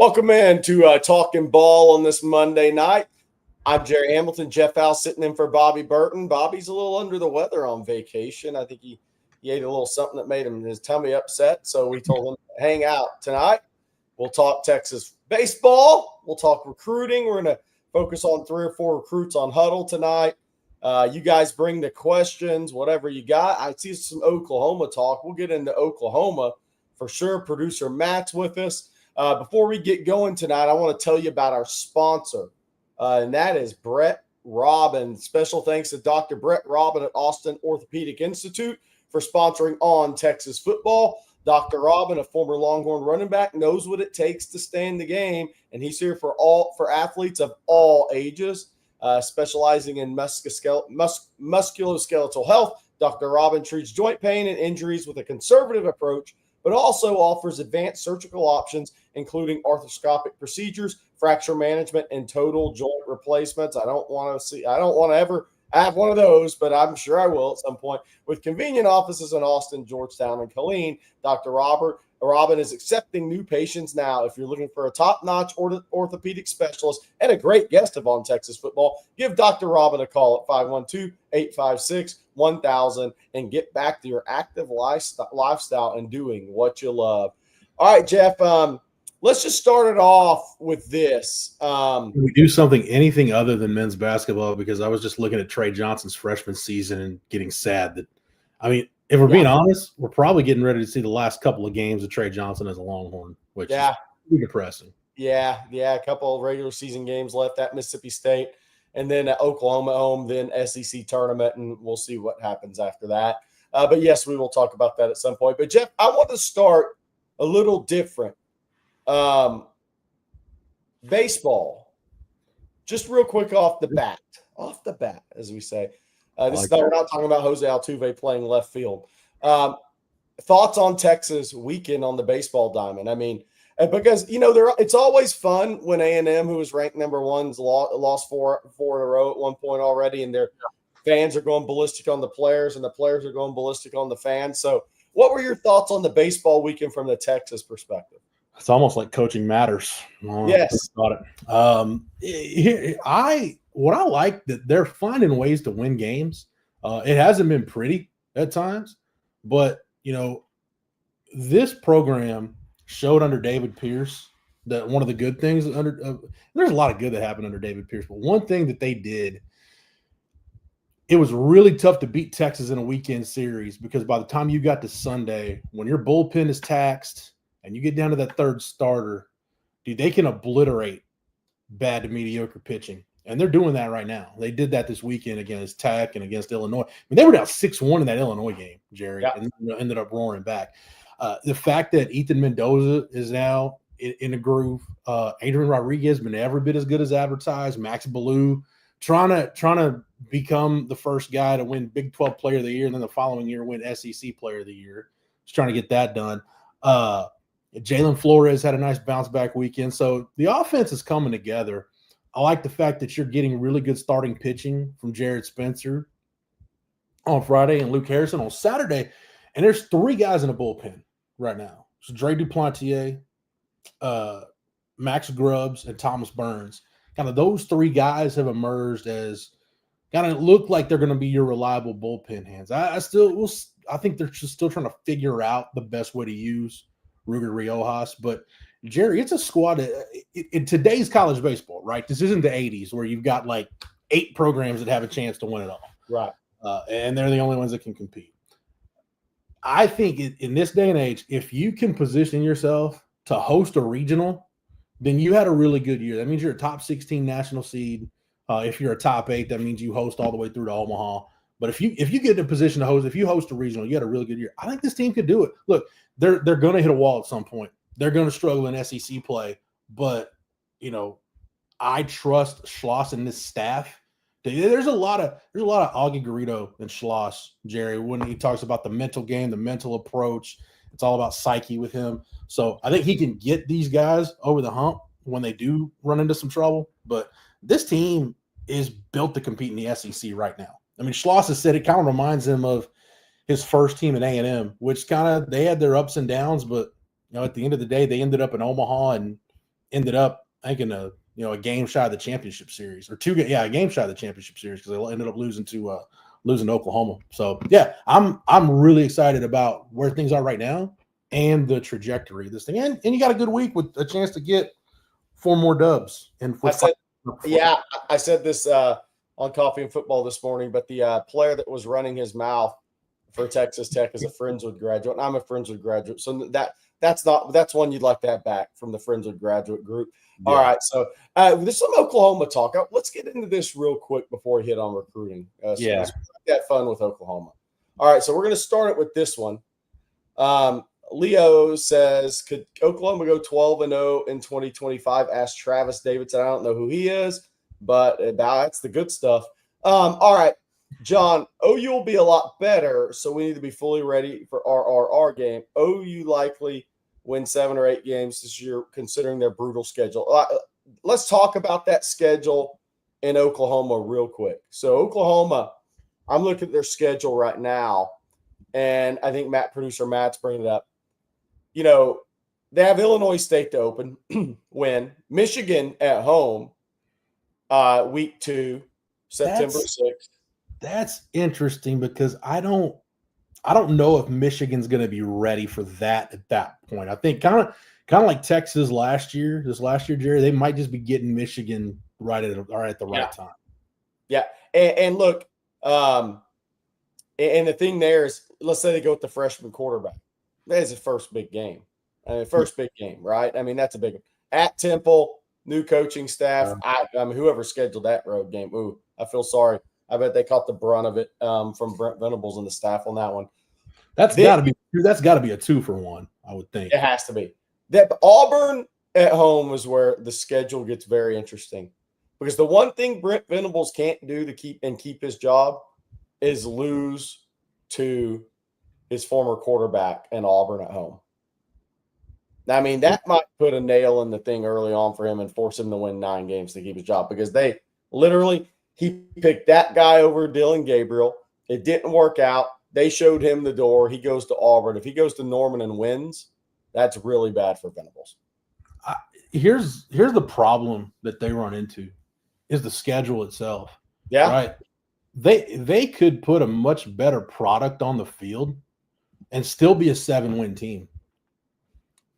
Welcome in to Talkin Ball on this Monday night. I'm Jerry Hamilton. Jeff Howe sitting in for Bobby Burton. Bobby's a little under the weather on vacation. I think he ate a little something that made his tummy upset, so we told him to hang out tonight. We'll talk Texas baseball. We'll talk recruiting. We're going to focus on 3 or 4 recruits on Huddle tonight. You guys bring the questions, whatever you got. I see some Oklahoma talk. We'll get into Oklahoma for sure. Producer Matt's with us. Before we get going tonight, I want to tell you about our sponsor, and that is Brett Robin. Special thanks to Dr. Brett Robin at Austin Orthopedic Institute for sponsoring On Texas Football. Dr. Robin, a former Longhorn running back, knows what it takes to stay in the game, and he's here for athletes of all ages, specializing in musculoskeletal health. Dr. Robin treats joint pain and injuries with a conservative approach, but also offers advanced surgical options, including arthroscopic procedures, fracture management, and total joint replacements. I don't want to ever have one of those, but I'm sure I will at some point. With convenient offices in Austin, Georgetown, and Killeen, Dr. Robin is accepting new patients now. If you're looking for a top-notch orthopedic specialist and a great guest of On Texas Football, give Dr. Robin a call at 512-856-1000 and get back to your active lifestyle and doing what you love. All right, Jeff, let's just start it off with this. Can we do anything other than men's basketball? Because I was just looking at Trey Johnson's freshman season and getting sad that, if we're being honest, we're probably getting ready to see the last couple of games of Trey Johnson as a Longhorn, which is pretty depressing. Yeah, a couple of regular season games left at Mississippi State, and then at Oklahoma home, then SEC tournament, and we'll see what happens after that. But yes, we will talk about that at some point. But Jeff, I want to start a little different. Baseball, just real quick off the bat, as we say. We're not talking about Jose Altuve playing left field. Thoughts on Texas weekend on the baseball diamond? Because it's always fun when A&M, who was ranked number 1, lost four in a row at one point already, and their fans are going ballistic on the players, and the players are going ballistic on the fans. So, what were your thoughts on the baseball weekend from the Texas perspective? It's almost like coaching matters. Yes. What I like that they're finding ways to win games. It hasn't been pretty at times, but this program showed under David Pierce that one of the good things there's a lot of good that happened under David Pierce, but one thing that they did, it was really tough to beat Texas in a weekend series because by the time you got to Sunday, when your bullpen is taxed and you get down to that third starter, dude, they can obliterate bad to mediocre pitching. And they're doing that right now. They did that this weekend against Tech and against Illinois. They were down 6-1 in that Illinois game, Jerry, and ended up roaring back. The fact that Ethan Mendoza is now in a groove, Adrian Rodriguez been every bit as good as advertised. Max Ballou trying to become the first guy to win Big 12 Player of the Year, and then the following year win SEC Player of the Year. Just trying to get that done. Jalen Flores had a nice bounce back weekend. So the offense is coming together. I like the fact that you're getting really good starting pitching from Jared Spencer on Friday and Luke Harrison on Saturday. And there's 3 guys in the bullpen right now. So Dre Duplantier, Max Grubbs, and Thomas Burns. Kind of those 3 guys have emerged as kind of look like they're going to be your reliable bullpen hands. I think they're just still trying to figure out the best way to use Ruger Riojas, but Jerry, it's a squad in today's college baseball, right? This isn't the 80s where you've got like 8 programs that have a chance to win it all. Right. And they're the only ones that can compete. I think in this day and age, if you can position yourself to host a regional, then you had a really good year. That means you're a top 16 national seed. If you're a top 8, that means you host all the way through to Omaha. But if you get in a position to host, if you host a regional, you had a really good year. I think this team could do it. Look, they're going to hit a wall at some point. They're going to struggle in SEC play, but I trust Schloss and this staff. There's a lot of Augie Garrido and Schloss, Jerry, when he talks about the mental game, the mental approach. It's all about psyche with him. So I think he can get these guys over the hump when they do run into some trouble. But this team is built to compete in the SEC right now. Schloss has said it kind of reminds him of his first team at A&M, which they had their ups and downs, but at the end of the day, they ended up in Omaha, and ended up making a game shy of the championship series, or a game shy of the championship series, because they ended up losing to Oklahoma. So yeah, I'm really excited about where things are right now and the trajectory of this thing. And you got a good week with a chance to get 4 more dubs. And I said this on Coffee and Football this morning, but the player that was running his mouth for Texas Tech is a Friendswood graduate, and I'm a Friendswood graduate. So that's one you'd like to have back from the Friendswood graduate group. Yeah. All right, so there's some Oklahoma talk. Let's get into this real quick before we hit on recruiting. Let's get fun with Oklahoma. All right, so we're going to start it with this one. Leo says, could Oklahoma go 12-0 in 2025? Ask Travis Davidson. I don't know who he is, but that's the good stuff. All right, John, OU will be a lot better, so we need to be fully ready for our game. OU likely win 7 or 8 games this year, considering their brutal schedule. Let's talk about that schedule in Oklahoma real quick. So Oklahoma, I'm looking at their schedule right now, and I think producer Matt's bringing it up. They have Illinois State to open, win. Michigan at home, week 2, September 6th. That's interesting, because I don't know if Michigan's going to be ready for that at that point. I think kind of like Texas last year, Jerry, they might just be getting Michigan right at the right time. Yeah. And look, and the thing there is, let's say they go with the freshman quarterback. That is the first big game. Big game, right? I mean, that's a big one. At Temple, new coaching staff. Whoever scheduled that road game. Ooh, I feel sorry. I bet they caught the brunt of it from Brent Venables and the staff on that one. That's got to be a 2-for-1, I would think. It has to be. That Auburn at home is where the schedule gets very interesting, because the one thing Brent Venables can't do to keep his job is lose to his former quarterback in Auburn at home. I mean, that might put a nail in the thing early on for him and force him to win 9 games to keep his job, because he picked that guy over Dylan Gabriel. It didn't work out. They showed him the door. He goes to Auburn. If he goes to Norman and wins, that's really bad for Venables. Here's the problem that they run into is the schedule itself. Yeah. Right. They could put a much better product on the field and still be a 7-win team.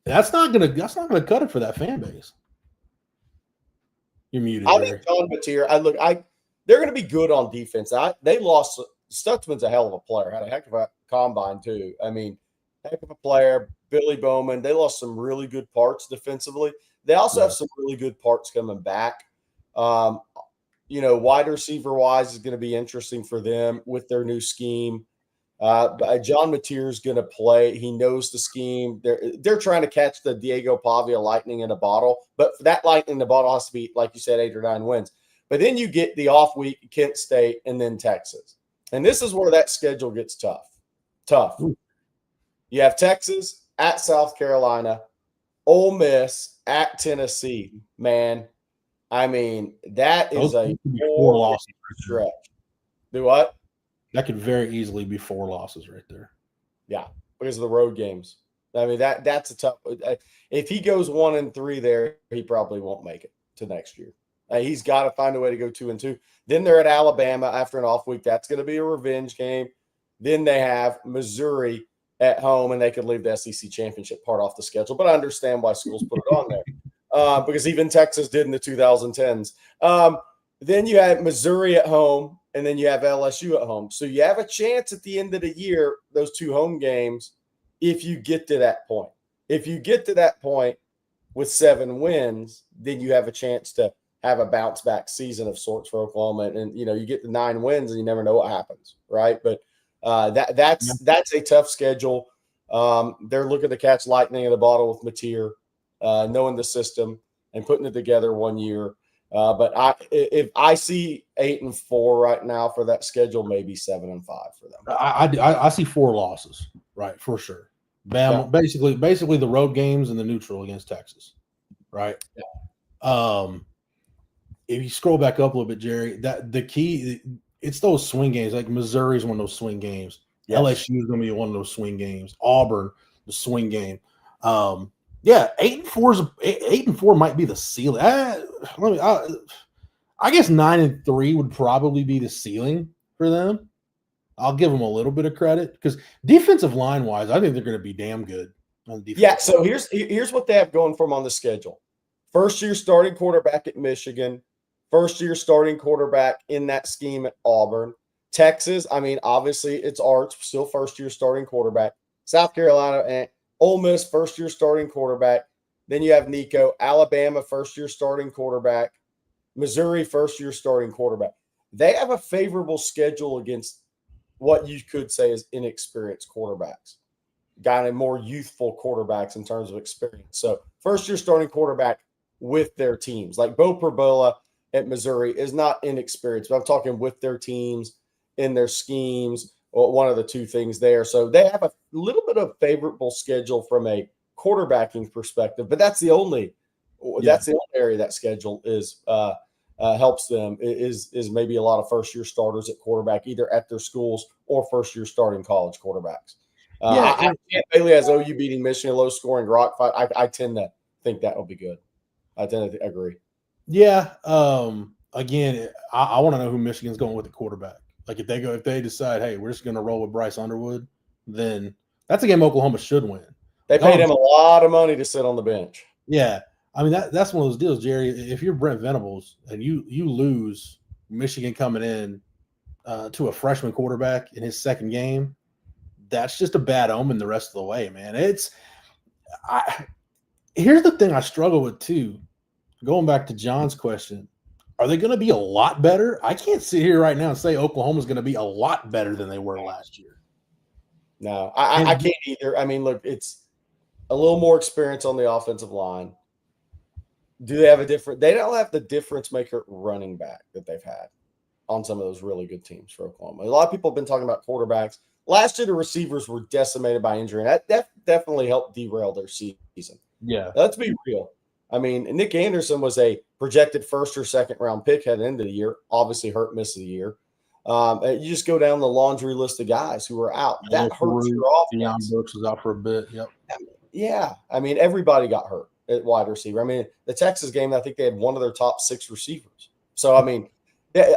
That's not gonna cut it for that fan base. You're muted. I think John Mateer. They're going to be good on defense. They lost. Stutzman's a hell of a player. Had a heck of a combine too. I mean, heck of a player. Billy Bowman. They lost some really good parts defensively. They also have some really good parts coming back. Wide receiver wise is going to be interesting for them with their new scheme. John Mateer is going to play. He knows the scheme. They're trying to catch the Diego Pavia lightning in a bottle, but that lightning in the bottle has to be, like you said, 8 or 9 wins. But then you get the off week, Kent State, and then Texas. And this is where that schedule gets tough. You have Texas at South Carolina, Ole Miss at Tennessee. Man, I mean, that is a 4 losses stretch. Do what? That could very easily be 4 losses right there. Yeah, because of the road games. I mean, that's a tough. If he goes 1-3 there, he probably won't make it to next year. He's got to find a way to go 2-2. Then they're at Alabama after an off week. That's going to be a revenge game. Then they have Missouri at home, and they could leave the SEC championship part off the schedule. But I understand why schools put it on there, because even Texas did in the 2010s. Then you have Missouri at home, and then you have LSU at home. So you have a chance at the end of the year, those 2 home games, if you get to that point. If you get to that point with 7 wins, then you have a chance to have a bounce back season of sorts for Oklahoma. And you get the 9 wins and you never know what happens. Right. But that's a tough schedule. They're looking to catch lightning in a bottle with Mateer, knowing the system and putting it together one year. But if I see 8-4 right now for that schedule, maybe 7-5 for them. I see 4 losses, right, for sure. Bama, basically the road games and the neutral against Texas, right? Yeah. If you scroll back up a little bit, Jerry, that the key, it's those swing games. Like Missouri's one of those swing games. Yes. LSU is going to be one of those swing games. Auburn, the swing game. Yeah, 8-4 might be the ceiling. I guess 9-3 would probably be the ceiling for them. I'll give them a little bit of credit because defensive line wise, I think they're going to be damn good on defense. Yeah. So here's what they have going for them on the schedule. First year starting quarterback at Michigan. First year starting quarterback in that scheme at Auburn. Texas, I mean, obviously it's Arch, still first year starting quarterback. South Carolina and Ole Miss, first year starting quarterback. Then you have Nico. Alabama, first year starting quarterback. Missouri, first year starting quarterback. They have a favorable schedule against what you could say is inexperienced quarterbacks, kind of more youthful quarterbacks in terms of experience. So first year starting quarterback with their teams, like Bo Perbola at Missouri is not inexperienced, but I'm talking with their teams in their schemes, or one of the two things there. So they have a little bit of favorable schedule from a quarterbacking perspective, but that's the only area that schedule is helps them is maybe a lot of first year starters at quarterback, either at their schools or first year starting college quarterbacks. Bailey has OU beating Michigan, low scoring rock fight. I tend to think that will be good. I tend to agree. Yeah. Again, I want to know who Michigan's going with the quarterback. Like if they decide, hey, we're just going to roll with Bryce Underwood, then that's a game Oklahoma should win. They paid him a lot of money to sit on the bench. Yeah. I mean, that's one of those deals, Jerry. If you're Brent Venables and you lose Michigan coming in to a freshman quarterback in his second game, that's just a bad omen the rest of the way, man. Here's the thing I struggle with too. Going back to John's question, are they going to be a lot better? I can't sit here right now and say Oklahoma's going to be a lot better than they were last year. No, I can't either. I mean, look, it's a little more experience on the offensive line. Do they have a different – they don't have the difference maker running back that they've had on some of those really good teams for Oklahoma. A lot of people have been talking about quarterbacks. Last year, the receivers were decimated by injury, and that definitely helped derail their season. Yeah. Let's be real. I mean, Nick Anderson was a projected first or second round pick heading into the year, obviously hurt miss of the year. You just go down the laundry list of guys who were out. That hurts your offense. Deion Brooks was out for a bit. Yep. Yeah. I mean, everybody got hurt at wide receiver. I mean, the Texas game, I think they had one of their top 6 receivers. So, I mean,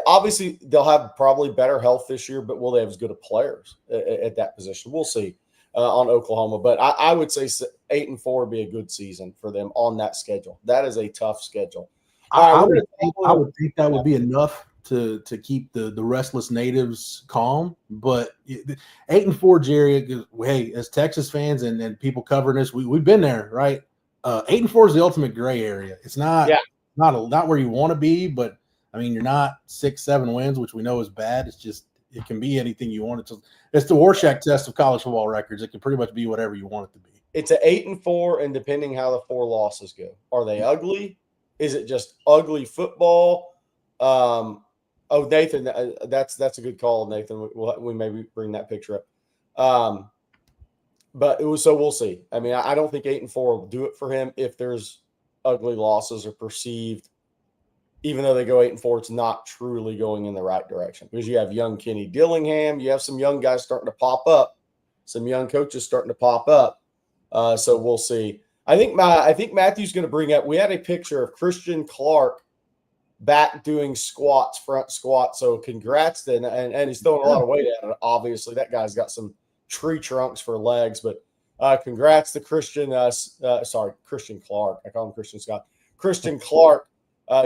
obviously they'll have probably better health this year, but will they have as good of players at that position? We'll see on Oklahoma. But I would say 8-4 would be a good season for them on that schedule. That is a tough schedule. I would think that would be enough to keep the restless natives calm. But 8-4, Jerry, hey, as Texas fans and people covering this, we've been there, right? 8-4 is the ultimate gray area. It's not where you want to be, but I mean, you're not 6-7 wins, which we know is bad. It's just it can be anything you want it to. It's the Rorschach test of college football records. It can pretty much be whatever you want it to be. It's an 8-4, and depending how the 4 losses go, are they ugly? Is it just ugly football? Nathan, that's a good call, Nathan. We maybe bring that picture up. But we'll see. I mean, I don't think 8-4 will do it for him if there's ugly losses or perceived. Even though they go 8-4, it's not truly going in the right direction because you have young Kenny Dillingham, you have some young guys starting to pop up, some young coaches starting to pop up. So we'll see. I think Matthew's going to bring up. We had a picture of Christian Clark back doing squats, front squats. So congrats to and he's throwing a lot of weight at it. Obviously, that guy's got some tree trunks for legs. But congrats to Christian. Christian Clark. I call him Christian Scott. Christian Clark.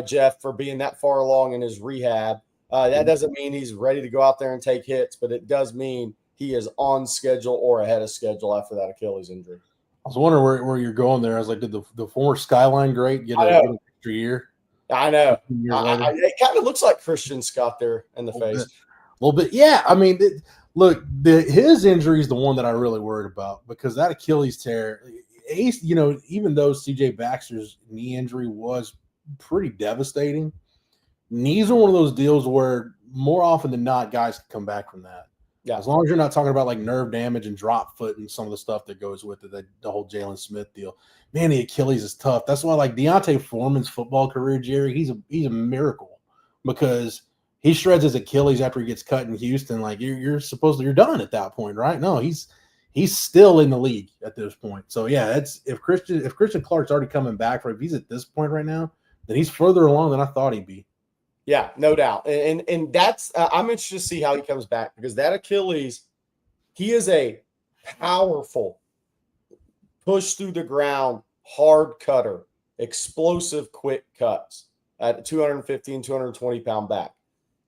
Jeff, for being that far along in his rehab. That doesn't mean he's ready to go out there and take hits, but it does mean he is on schedule or ahead of schedule after that Achilles injury. I was wondering where you're going there. I was like, did the former Skyline great get an extra year? I know. It kind of looks like Christian Scott there in the face. A little bit. Yeah. I mean, his injury is the one that I really worried about because that Achilles tear, even though CJ Baxter's knee injury was pretty devastating. Knees are one of those deals where more often than not, guys can come back from that. Yeah. As long as you're not talking about like nerve damage and drop foot and some of the stuff that goes with it, the whole Jalen Smith deal. Man, the Achilles is tough. That's why like Deontay Foreman's football career, Jerry, he's a miracle because he shreds his Achilles after he gets cut in Houston. Like you're done at that point, right? No, he's he's still in the league at this point. So yeah, that's if Christian Clark's already coming back, if he's at this point right now, then he's further along than I thought he'd be. Yeah, no doubt. And that's I'm interested to see how he comes back, because that Achilles, he is a powerful push through the ground, hard cutter, explosive quick cuts at 215, 220-pound back.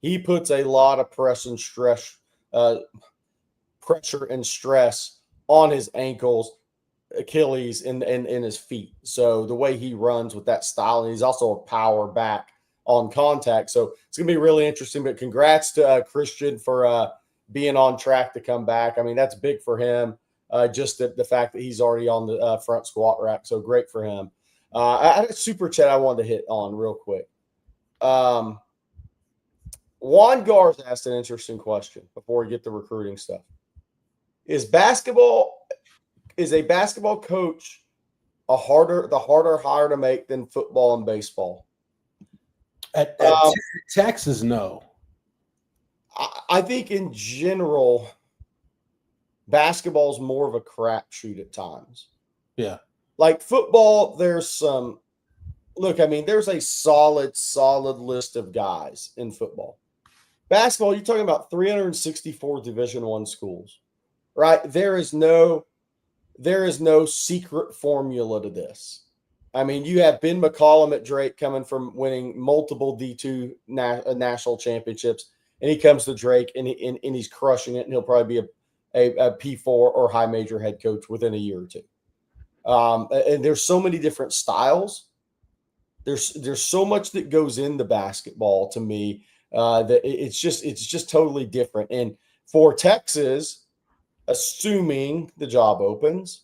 He puts a lot of pressure and stress on his ankles, Achilles, and his feet. So the way he runs with that style, and he's also a power back on contact. So it's going to be really interesting. But congrats to Christian for being on track to come back. I mean, that's big for him. Just the fact that he's already on the front squat rack. So great for him. I had a super chat I wanted to hit on real quick. Juan Gar's asked an interesting question before we get to recruiting stuff. Is a basketball coach the harder hire to make than football and baseball? At Texas, no. I think in general, basketball is more of a crapshoot at times. Yeah. Like football, there's some – look, I mean, there's a solid list of guys in football. Basketball, you're talking about 364 Division I schools, right? There is no secret formula to this. I mean, you have Ben McCollum at Drake coming from winning multiple D2 national championships, and he comes to Drake and he's crushing it, and he'll probably be a P4 or high major head coach within a year or two. And there's so many different styles. There's so much that goes into basketball to me that it's just totally different. And for Texas, assuming the job opens,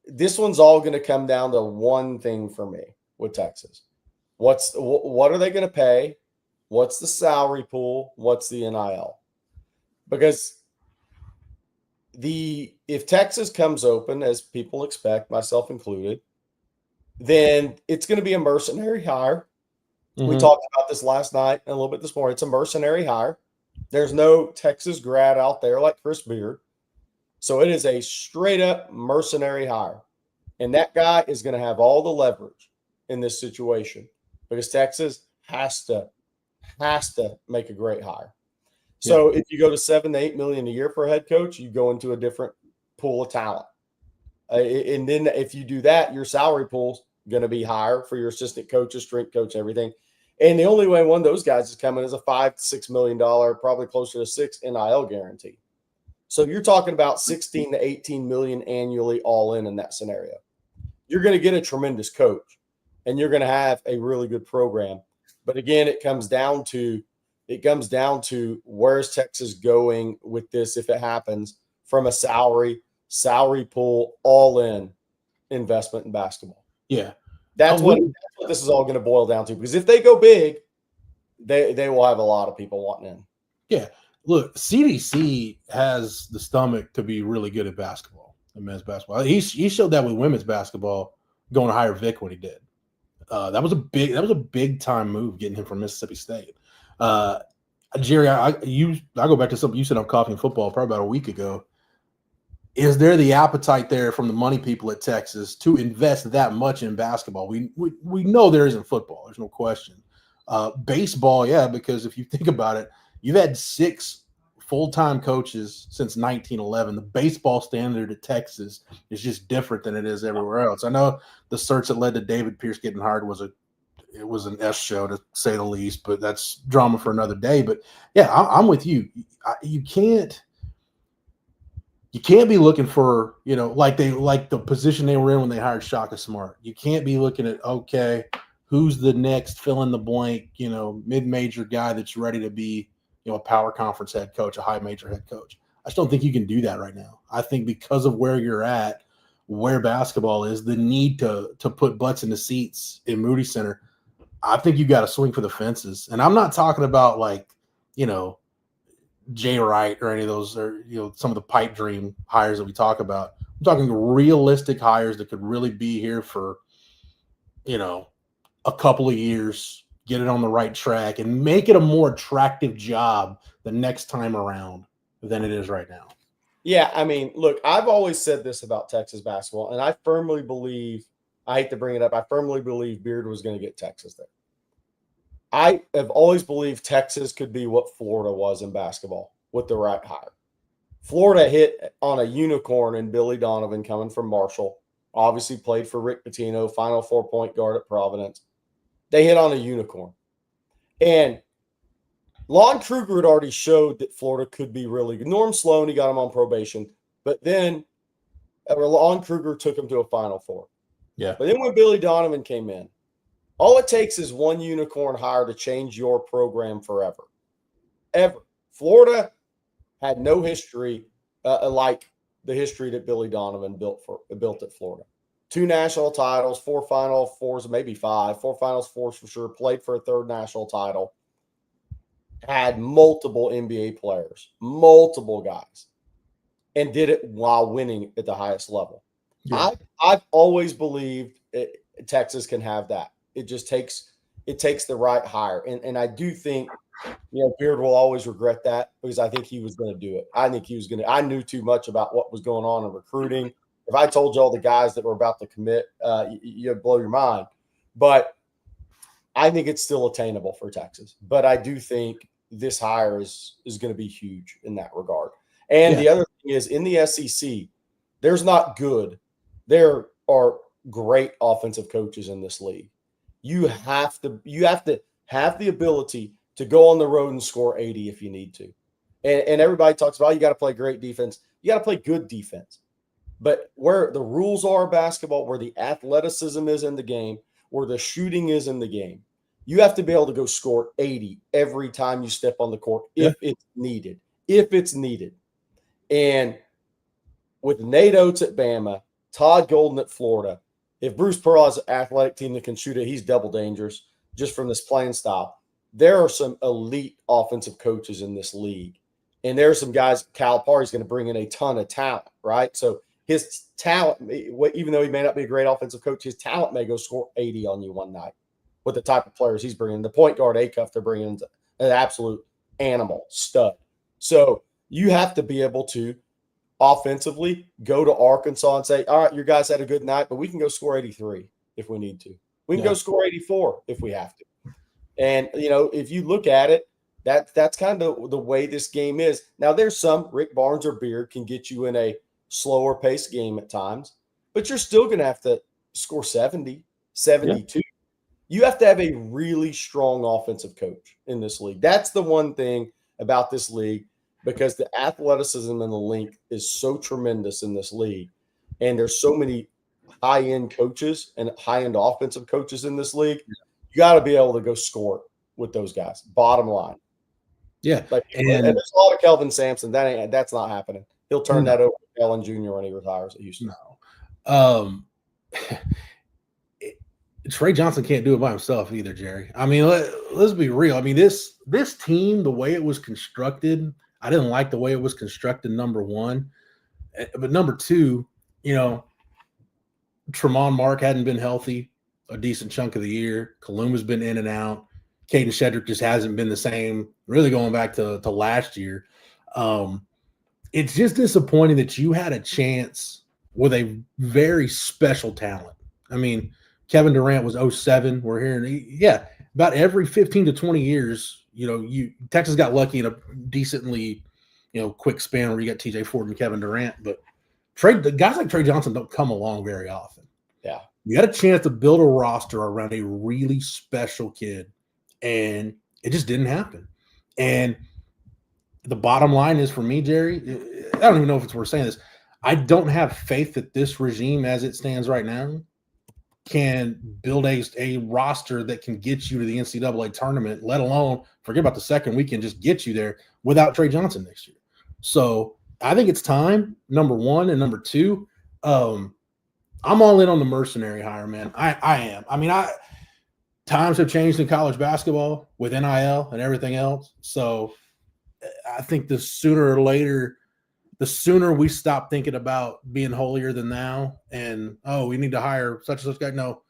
this one's all going to come down to one thing for me with Texas. What are they going to pay? What's the salary pool? What's the NIL? Because if Texas comes open, as people expect, myself included, then it's going to be a mercenary hire. Mm-hmm. We talked about this last night and a little bit this morning. It's a mercenary hire. There's no Texas grad out there like Chris Beard. So it is a straight up mercenary hire. And that guy is going to have all the leverage in this situation because Texas has to make a great hire. So if you go to $7 to $8 million a year for a head coach, you go into a different pool of talent. And then if you do that, your salary pool's going to be higher for your assistant coaches, strength coach, everything. And the only way one of those guys is coming is a $5 to $6 million, probably closer to $6 NIL guarantee. So you're talking about 16 to 18 million annually all in that scenario. You're going to get a tremendous coach and you're going to have a really good program. But again, it comes down to where's Texas going with this if it happens from a salary pool all in investment in basketball. Yeah. That's what this is all going to boil down to, because if they go big, they will have a lot of people wanting in. Yeah. Look, CDC has the stomach to be really good at basketball, and men's basketball. He showed that with women's basketball, going to hire Vic when he did. That was a big time move getting him from Mississippi State. Jerry, I go back to something you said on Talkin Football probably about a week ago. Is there the appetite there from the money people at Texas to invest that much in basketball? We know there isn't football. There's no question. Baseball, yeah, because if you think about it, you've had 6 full-time coaches since 1911. The baseball standard at Texas is just different than it is everywhere else. I know the search that led to David Pierce getting hired was an S show, to say the least, but that's drama for another day. But yeah, I'm with you. You can't be looking for, like the position they were in when they hired Shaka Smart. You can't be looking at, okay, who's the next fill in the blank, mid-major guy that's ready to be, a power conference head coach, a high major head coach. I just don't think you can do that right now. I think because of where you're at, where basketball is, the need to put butts in the seats in Moody Center, I think you got to swing for the fences. And I'm not talking about Jay Wright or any of those, or some of the pipe dream hires that we talk about. I'm talking realistic hires that could really be here for a couple of years, get it on the right track, and make it a more attractive job the next time around than it is right now. Yeah, I mean, look, I've always said this about Texas basketball, and I firmly believe, I hate to bring it up, I firmly believe Beard was going to get Texas there. I have always believed Texas could be what Florida was in basketball with the right hire. Florida hit on a unicorn in Billy Donovan coming from Marshall, obviously played for Rick Pitino, Final Four point guard at Providence. They hit on a unicorn. And Lon Kruger had already showed that Florida could be really good. Norm Sloan, he got him on probation, but then Lon Kruger took him to a Final Four. Yeah. But then when Billy Donovan came in, all it takes is one unicorn hire to change your program forever. Ever. Florida had no history like the history that Billy Donovan built at Florida. 2 national titles, 4 Final Fours, maybe 5, 4 Finals Fours for sure, played for a 3rd national title, had multiple NBA players, multiple guys, and did it while winning at the highest level. Yeah. I've always believed Texas can have that. It just takes the right hire. And I do think, Beard will always regret that because I think he was going to do it. I knew too much about what was going on in recruiting. If I told you all the guys that were about to commit, you'd blow your mind. But I think it's still attainable for Texas. But I do think this hire is going to be huge in that regard. And the other thing is, in the SEC, there's not good. There are great offensive coaches in this league. You have to have the ability to go on the road and score 80 if you need to. And everybody talks about, you got to play great defense. You got to play good defense. But where the rules are basketball, where the athleticism is in the game, where the shooting is in the game, you have to be able to go score 80 every time you step on the court if it's needed. If it's needed. And with Nate Oates at Bama, Todd Golden at Florida, if Bruce Pearl has an athletic team that can shoot it, he's double dangerous just from this playing style. There are some elite offensive coaches in this league. And there are some guys, Calipari's going to bring in a ton of talent, right? So his talent, even though he may not be a great offensive coach, his talent may go score 80 on you one night with the type of players he's bringing. The point guard, Acuff, they're bringing an absolute animal, stud. So you have to be able to offensively go to Arkansas and say, all right, your guys had a good night, but we can go score 83 if we need to. We can go score 84 if we have to. And, if you look at it, that's kind of the way this game is. Now, there's some, Rick Barnes or Beard can get you in a slower paced game at times, but you're still going to have to score 70, 72. Yeah. You have to have a really strong offensive coach in this league. That's the one thing about this league, because the athleticism and the length is so tremendous in this league. And there's so many high-end coaches and high-end offensive coaches in this league. You got to be able to go score with those guys. Bottom line. Yeah. And there's a lot of Kelvin Sampson. That's not happening. He'll turn that over to Ellen Jr. when he retires at Houston. No. Trey Johnson can't do it by himself either, Jerry. I mean, let's be real. I mean, this team, the way it was constructed, I didn't like the way it was constructed, number one. But number two, Tremont Mark hadn't been healthy a decent chunk of the year. Kaluma's been in and out. Caden Shedrick just hasn't been the same, really going back to last year. It's just disappointing that you had a chance with a very special talent. I mean, Kevin Durant was 07. We're hearing, about every 15 to 20 years, Texas got lucky in a decently, quick span where you got TJ Ford and Kevin Durant. But the guys like Trey Johnson don't come along very often. Yeah. You had a chance to build a roster around a really special kid, and it just didn't happen. And the bottom line is, for me, Jerry, I don't even know if it's worth saying this. I don't have faith that this regime, as it stands right now, can build a roster that can get you to the NCAA tournament, let alone forget about the second weekend, just get you there without Trey Johnson next year. So I think it's time, number one. And number two, I'm all in on the mercenary hire, man. I am. I mean, times have changed in college basketball with NIL and everything else. So I think the sooner or later, the sooner we stop thinking about being holier than thou and, we need to hire such and such guy. No,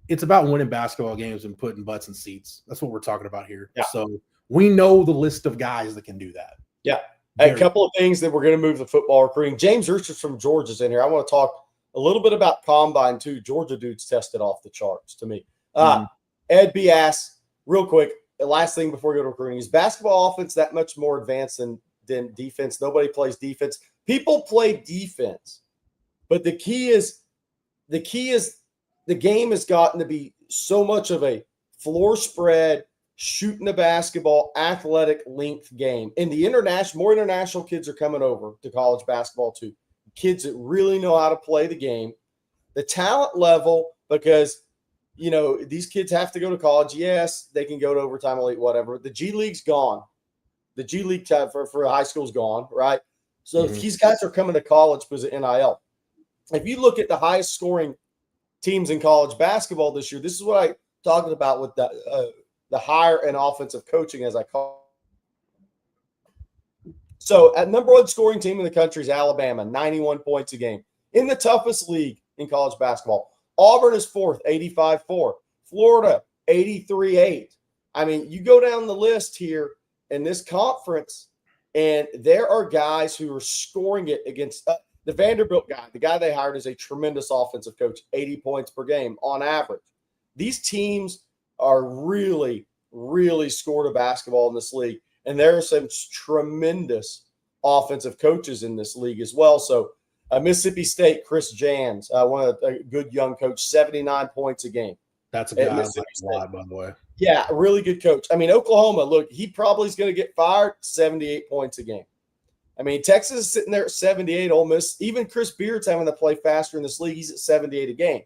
it's about winning basketball games and putting butts in seats. That's what we're talking about here. Yeah. So we know the list of guys that can do that. Yeah. A couple of things that we're going to move the football recruiting. James Richards from Georgia's in here. I want to talk a little bit about Combine, too. Georgia dudes tested off the charts to me. Ed B. asks, real quick, the last thing before we go to recruiting, is basketball offense that much more advanced than defense? Nobody plays defense. People play defense, but the key is the game has gotten to be so much of a floor spread, shooting the basketball, athletic length game. And more international kids are coming over to college basketball too. Kids that really know how to play the game. The talent level, because these kids have to go to college. Yes, they can go to overtime elite, whatever. The G League's gone. The G League time for high school's gone, right? So these guys are coming to college because of NIL. If you look at the highest scoring teams in college basketball this year, this is what I talked about with the higher and offensive coaching, as I call it. So at number one scoring team in the country is Alabama, 91 points a game. In the toughest league in college basketball, Auburn is fourth, 85-4. Florida, 83-8. I mean, you go down the list here in this conference, and there are guys who are scoring it against the Vanderbilt guy. The guy they hired is a tremendous offensive coach, 80 points per game on average. These teams are really, really scored a basketball in this league. And there are some tremendous offensive coaches in this league as well. So Mississippi State, Chris Jans, one of a good young coach, 79 points a game. That's a guy I like a lot, by the way. Yeah, a really good coach. I mean, Oklahoma, look, he probably is going to get fired, 78 points a game. I mean, Texas is sitting there at 78, Ole Miss. Even Chris Beard's having to play faster in this league. He's at 78 a game.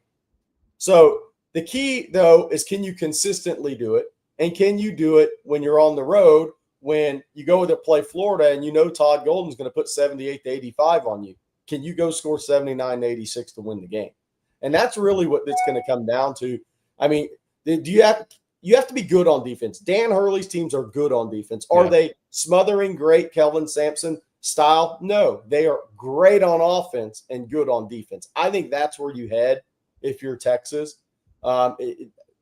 So the key, though, is can you consistently do it? And can you do it when you're on the road, when you go to play Florida and Todd Golden's going to put 78 to 85 on you? Can you go score 79 to 86 to win the game? And that's really what it's going to come down to. I mean, you have to be good on defense. Dan Hurley's teams are good on defense. Are they smothering great Kelvin Sampson style? No, they are great on offense and good on defense. I think that's where you head if you're Texas. I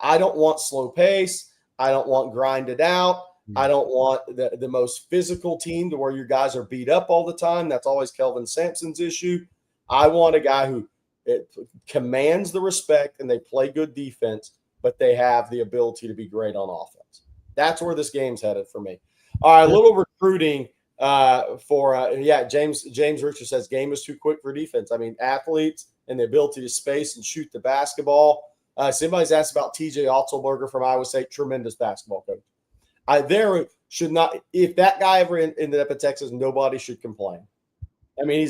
don't want slow pace. I don't want grinded out. I don't want the most physical team to where your guys are beat up all the time. That's always Kelvin Sampson's issue. I want a guy who commands the respect and they play good defense, but they have the ability to be great on offense. That's where this game's headed for me. All right, a little recruiting James Richard says game is too quick for defense. I mean, athletes and the ability to space and shoot the basketball. Somebody's asked about TJ Otzelberger from Iowa State, tremendous basketball coach. If that guy ever ended up at Texas, nobody should complain. I mean,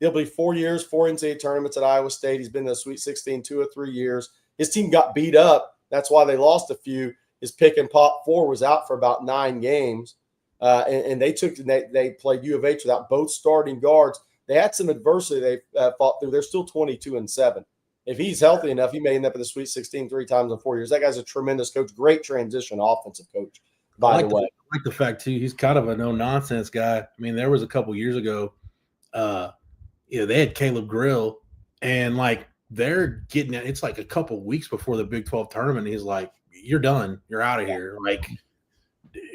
he'll be 4 years, 4 NCAA tournaments at Iowa State. He's been to the Sweet 16 2 or 3 years. His team got beat up. That's why they lost a few. His pick and pop 4 was out for about 9 games. And they played U of H without both starting guards. They had some adversity they fought through. They're still 22-7. If he's healthy enough, he may end up in the Sweet 16 3 times in 4 years. That guy's a tremendous coach, great transition offensive coach, by the way. I like the fact, too, he's kind of a no-nonsense guy. I mean, there was a couple years ago, they had Caleb Grill, and, they're getting it. It's a couple weeks before the Big 12 tournament. He's like, you're done. You're out of here.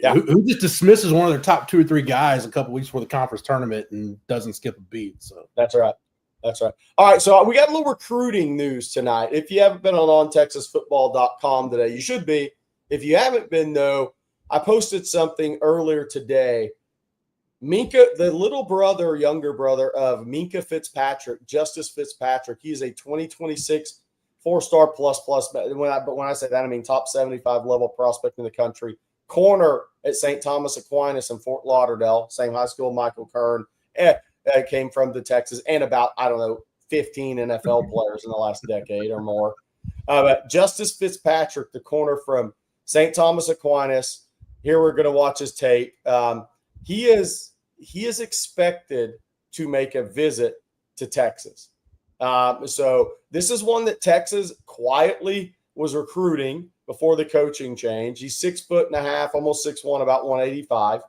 Who just dismisses one of their top 2 or 3 guys a couple weeks before the conference tournament and doesn't skip a beat. So that's right. All right, so we got a little recruiting news tonight. If you haven't been on ontexasfootball.com today, you should be. If you haven't been, though, I posted something earlier today. Minka, the younger brother of Minka Fitzpatrick, Justice Fitzpatrick, he's a 2026 4-star plus. But when I say that, I mean top 75 level prospect in the country. Corner at St. Thomas Aquinas in Fort Lauderdale, same high school Michael Kern. Came from the Texas, and about 15 NFL players in the last decade or more. But Justice Fitzpatrick, the corner from St. Thomas Aquinas. Here we're going to watch his tape. He is expected to make a visit to Texas. So this is one that Texas quietly was recruiting before the coaching change. He's 6'5", almost 6'1", about 185.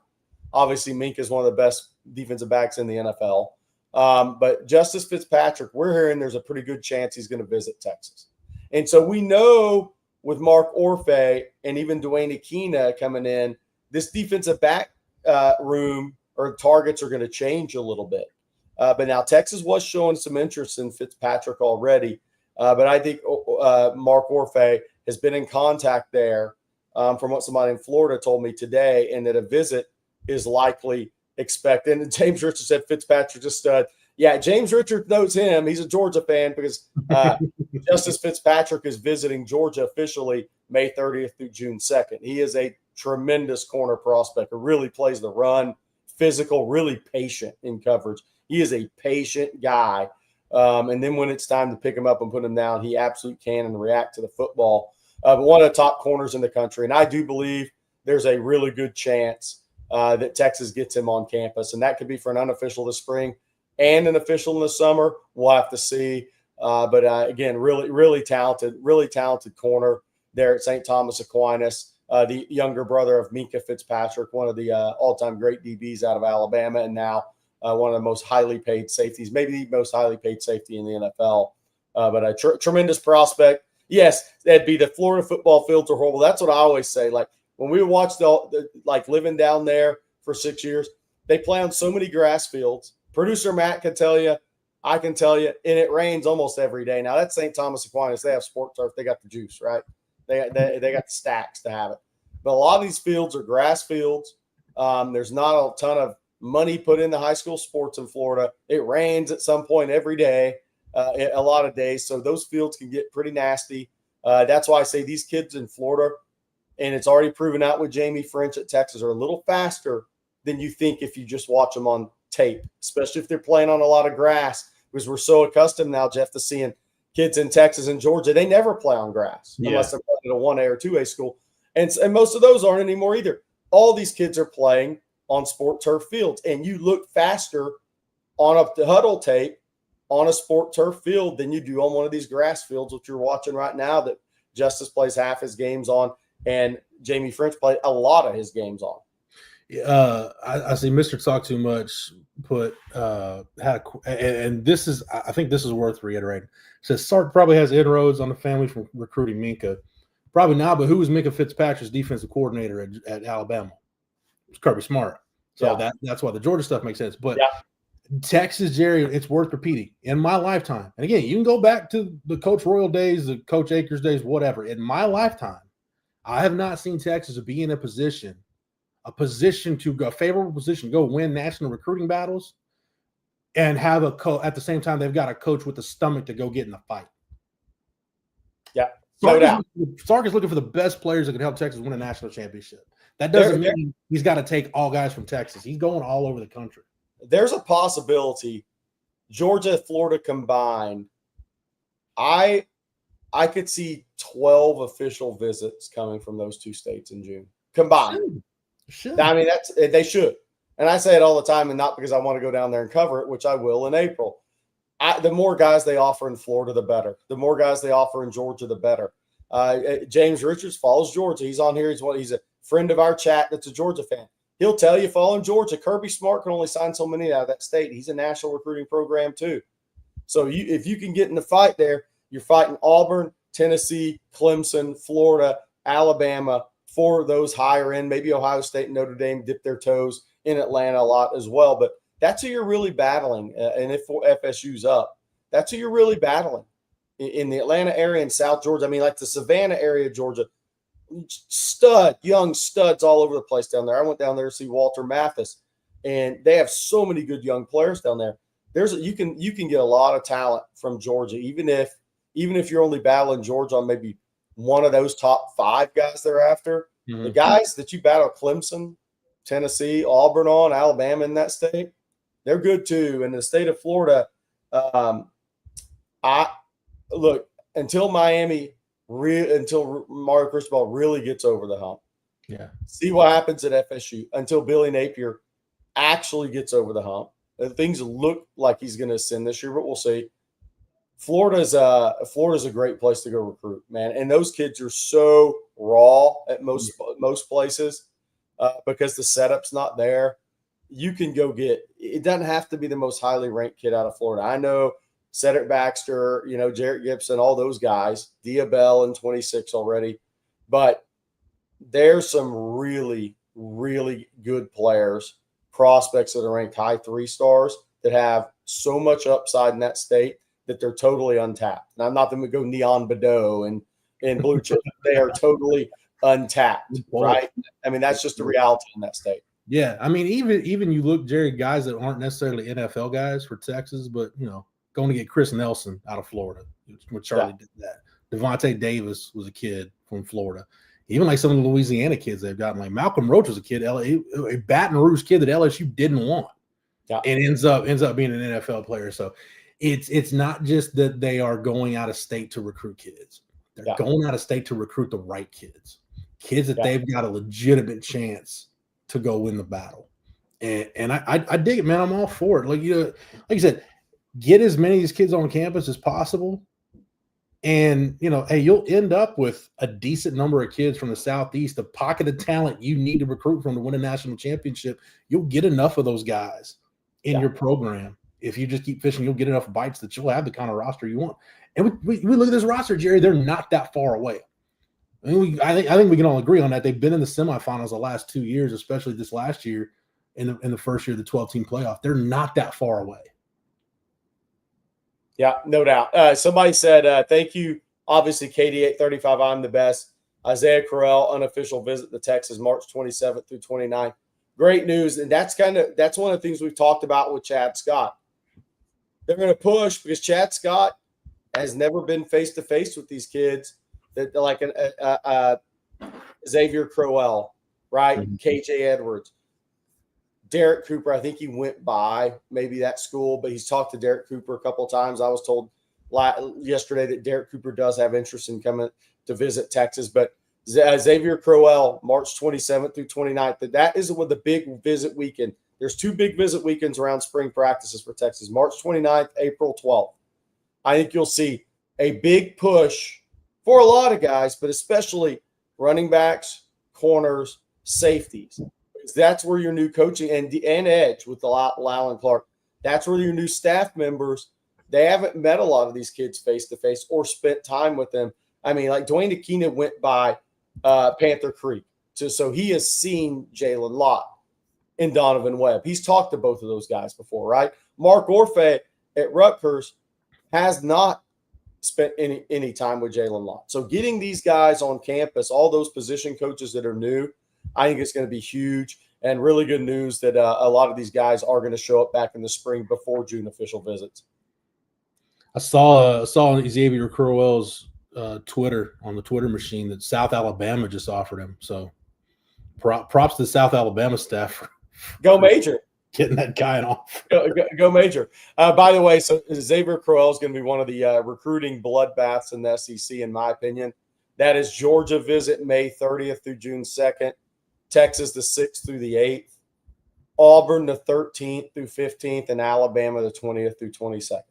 Obviously, Minka is one of the best defensive backs in the NFL. But Justice Fitzpatrick, we're hearing there's a pretty good chance he's going to visit Texas. And so we know with Mark Orfe and even Dwayne Akina coming in, this defensive back room or targets are going to change a little bit. But now Texas was showing some interest in Fitzpatrick already. But I think Mark Orfe has been in contact there from what somebody in Florida told me today, and that a visit is likely expected. And James Richard said Fitzpatrick's a stud. Yeah, James Richard knows him. He's a Georgia fan because Justice Fitzpatrick is visiting Georgia officially May 30th through June 2nd. He is a tremendous corner prospect who really plays the run, physical, really patient in coverage. He is a patient guy. And then when it's time to pick him up and put him down, he absolutely can and react to the football. But one of the top corners in the country. And I do believe there's a really good chance that Texas gets him on campus. And that could be for an unofficial this spring and an official in the summer. We'll have to see. But again, really talented corner there at St. Thomas Aquinas, the younger brother of Minka Fitzpatrick, one of the all-time great DBs out of Alabama, and now one of the most highly paid safeties, maybe the most highly paid safety in the NFL. But a tremendous prospect. Yes, that'd be the Florida football fields are horrible. That's what I always say. Like when we watched like living down there for 6 years, they play on so many grass fields. Producer Matt can tell you, I can tell you, and it rains almost every day. Now that's St. Thomas Aquinas. They have sport turf. They got the juice, right? They got the stacks to have it. But a lot of these fields are grass fields. There's not a ton of money put into high school sports in Florida. It rains at some point every day, a lot of days. So those fields can get pretty nasty. That's why I say these kids in Florida, and it's already proven out with Jamie French at Texas, are a little faster than you think if you just watch them on tape, especially if they're playing on a lot of grass, because we're so accustomed now, Jeff, to seeing kids in Texas and Georgia. They never play on grass unless they're playing at a 1A or 2A school. And most of those aren't anymore either. All these kids are playing on sport turf fields, and you look faster on a huddle tape on a sport turf field than you do on one of these grass fields, which you're watching right now that Justice plays half his games on and Jamie French played a lot of his games on. I see Mr. Talk Too Much put and this is, I think this is worth reiterating. It says Sark probably has inroads on the family from recruiting Minka. Probably not, but who was Minka Fitzpatrick's defensive coordinator at Alabama? It's Kirby Smart. So that's why the Georgia stuff makes sense. But Texas, Jerry, it's worth repeating. In my lifetime, and again, you can go back to the Coach Royal days, the Coach Akers days, whatever. In my lifetime, I have not seen Texas be in a favorable position, go win national recruiting battles, and have at the same time they've got a coach with the stomach to go get in the fight. Yeah, no doubt. Sark is looking for the best players that can help Texas win a national championship. That doesn't mean he's got to take all guys from Texas. He's going all over the country. There's a possibility Georgia, Florida combined. I could see 12 official visits coming from those two states in June combined. Should. I mean, they should. And I say it all the time, and not because I want to go down there and cover it, which I will in April. The more guys they offer in Florida, the better. The more guys they offer in Georgia, the better. James Richards follows Georgia. He's on here. He's a friend of our chat that's a Georgia fan. He'll tell you, following Georgia, Kirby Smart can only sign so many out of that state. He's a national recruiting program too. So if you can get in the fight there, you're fighting Auburn, Tennessee, Clemson, Florida, Alabama for those higher end. Maybe Ohio State and Notre Dame dip their toes in Atlanta a lot as well. But that's who you're really battling. And if FSU's up, that's who you're really battling in the Atlanta area and South Georgia. I mean, like the Savannah area of Georgia. Young studs all over the place down there. I went down there to see Walter Mathis, and they have so many good young players down there. You can get a lot of talent from Georgia, even if you're only battling Georgia on maybe one of those top 5 guys they're after. Mm-hmm. The guys that you battle Clemson, Tennessee, Auburn on, Alabama in that state, they're good too. And the state of Florida, until Mario Cristobal really gets over the hump. Yeah. See what happens at FSU until Billy Napier actually gets over the hump. Things look like he's going to ascend this year, but we'll see. Florida's a great place to go recruit, man. And those kids are so raw at most places because the setup's not there. You can go it doesn't have to be the most highly ranked kid out of Florida. I know Cedric Baxter, Jarrett Gibson, all those guys, Diabell in 26 already. But there's some really, really good players prospects that are ranked high 3-stars that have so much upside in that state that they're totally untapped. And I'm not going to go Neon Bedeau and Blue Chip. They are totally untapped, right? I mean, that's just the reality in that state. Yeah, I mean, even you look, Jerry, guys that aren't necessarily NFL guys for Texas, but going to get Chris Nelson out of Florida, when Charlie did that. Devontae Davis was a kid from Florida. Even like some of the Louisiana kids they've gotten, like Malcolm Roach was a kid, a Baton Rouge kid that LSU didn't want, and ends up being an NFL player. So it's not just that they are going out of state to recruit kids; they're going out of state to recruit the right kids that they've got a legitimate chance to go win the battle. And I dig it, man. I'm all for it. Like like you said, get as many of these kids on campus as possible. And, hey, you'll end up with a decent number of kids from the Southeast, a pocket of talent you need to recruit from to win a national championship. You'll get enough of those guys in your program. If you just keep fishing, you'll get enough bites that you'll have the kind of roster you want. And we look at this roster, Jerry, they're not that far away. I think we can all agree on that. They've been in the semifinals the last 2 years, especially this last year in the first year of the 12-team playoff. They're not that far away. Yeah, no doubt. Somebody said, thank you. Obviously, KD835, I'm the best. Isaiah Correll, unofficial visit to Texas, March 27th through 29th. Great news. And that's one of the things we've talked about with Chad Scott. They're going to push because Chad Scott has never been face-to-face with these kids that like Xavier Crowell, right? Mm-hmm. KJ Edwards. Derek Cooper, I think he went by maybe that school, but he's talked to Derek Cooper a couple of times. I was told yesterday that Derek Cooper does have interest in coming to visit Texas. But Xavier Crowell, March 27th through 29th, that is with the big visit weekend. There's 2 big visit weekends around spring practices for Texas, March 29th, April 12th. I think you'll see a big push for a lot of guys, but especially running backs, corners, safeties. That's where your new coaching and edge with Lau and Clark. That's where your new staff members, they haven't met a lot of these kids face-to-face or spent time with them. I mean, like Dwayne Aquina went by Panther Creek. So he has seen Jalen Lott and Donovan Webb. He's talked to both of those guys before, right? Mark Orfe at Rutgers has not spent any time with Jalen Lott. So getting these guys on campus, all those position coaches that are new, I think it's going to be huge and really good news that a lot of these guys are going to show up back in the spring before June official visits. I saw Xavier Crowell's Twitter on the Twitter machine that South Alabama just offered him. So props to the South Alabama staff. Go Major. Getting that guy off. Go Major. By the way, so Xavier Crowell is going to be one of the recruiting bloodbaths in the SEC, in my opinion. That is Georgia visit May 30th through June 2nd. Texas the 6th through the 8th. Auburn the 13th through 15th. And Alabama the 20th through 22nd.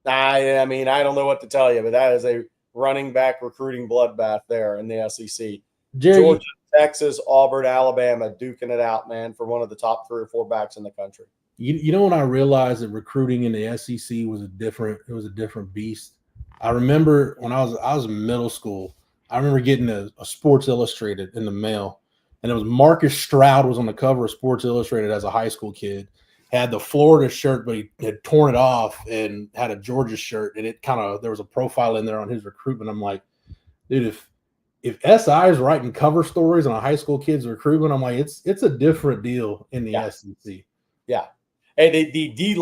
I mean, I don't know what to tell you, but that is a running back recruiting bloodbath there in the SEC. Jerry, Georgia, Texas, Auburn, Alabama duking it out, man, for one of the top 3 or 4 backs in the country. You know when I realized that recruiting in the SEC was a different beast? I remember when I was in middle school, I remember getting a Sports Illustrated in the mail, and it was Marcus Stroud was on the cover of Sports Illustrated as a high school kid. Had the Florida shirt, but he had torn it off and had a Georgia shirt, and there was a profile in there on his recruitment. I'm like, dude, if SI is writing cover stories on a high school kid's recruitment, I'm like, it's a different deal in the SEC. Yeah. And the D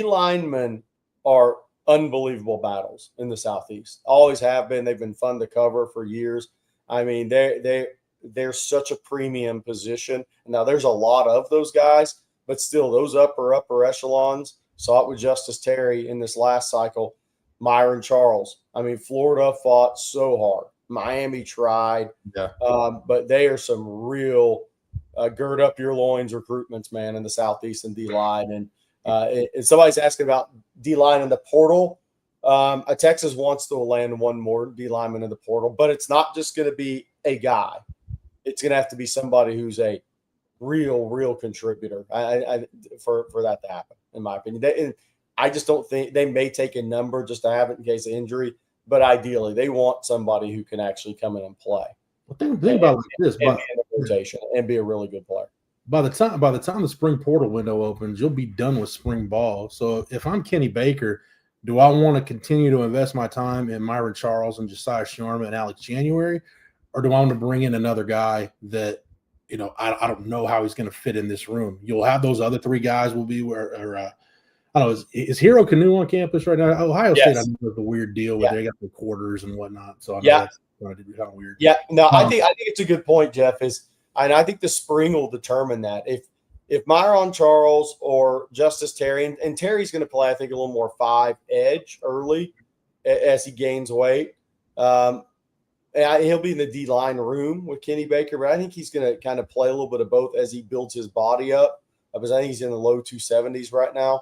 linemen are unbelievable battles in the Southeast. Always have been. They've been fun to cover for years. I mean, they're such a premium position. Now there's a lot of those guys, but still those upper echelons. Saw it with Justice Terry in this last cycle. Myron Charles. I mean, Florida fought so hard. Miami tried. Yeah. But they are some real gird up your loins recruitments, man, in the Southeast and D-line. And somebody's asking about D-line in the portal. Texas wants to land one more D-lineman in the portal, but it's not just going to be a guy. It's going to have to be somebody who's a real contributor for that to happen, in my opinion. I just don't think they may take a number just to have it in case of injury, but ideally they want somebody who can actually come in and play. Well, think about it like this, and be in the rotation and be a really good player. by the time the spring portal window opens, you'll be done with spring ball. So if I'm Kenny Baker, do I want to continue to invest my time in Myron Charles and Josiah Sharma and Alex January, or do I want to bring in another guy that, I don't know how he's going to fit in this room? You'll have those other three guys will be I don't know, is Hero Canoe on campus right now? Ohio State, I know there's a weird deal where they got the quarters and whatnot. So I know that's kind of weird. Yeah, no, I think it's a good point, Jeff. And I think the spring will determine that. If Myron Charles or Justice Terry, and Terry's going to play, I think, a little more 5 edge early as he gains weight. And he'll be in the D-line room with Kenny Baker, but I think he's going to kind of play a little bit of both as he builds his body up, because I think he's in the low 270s right now.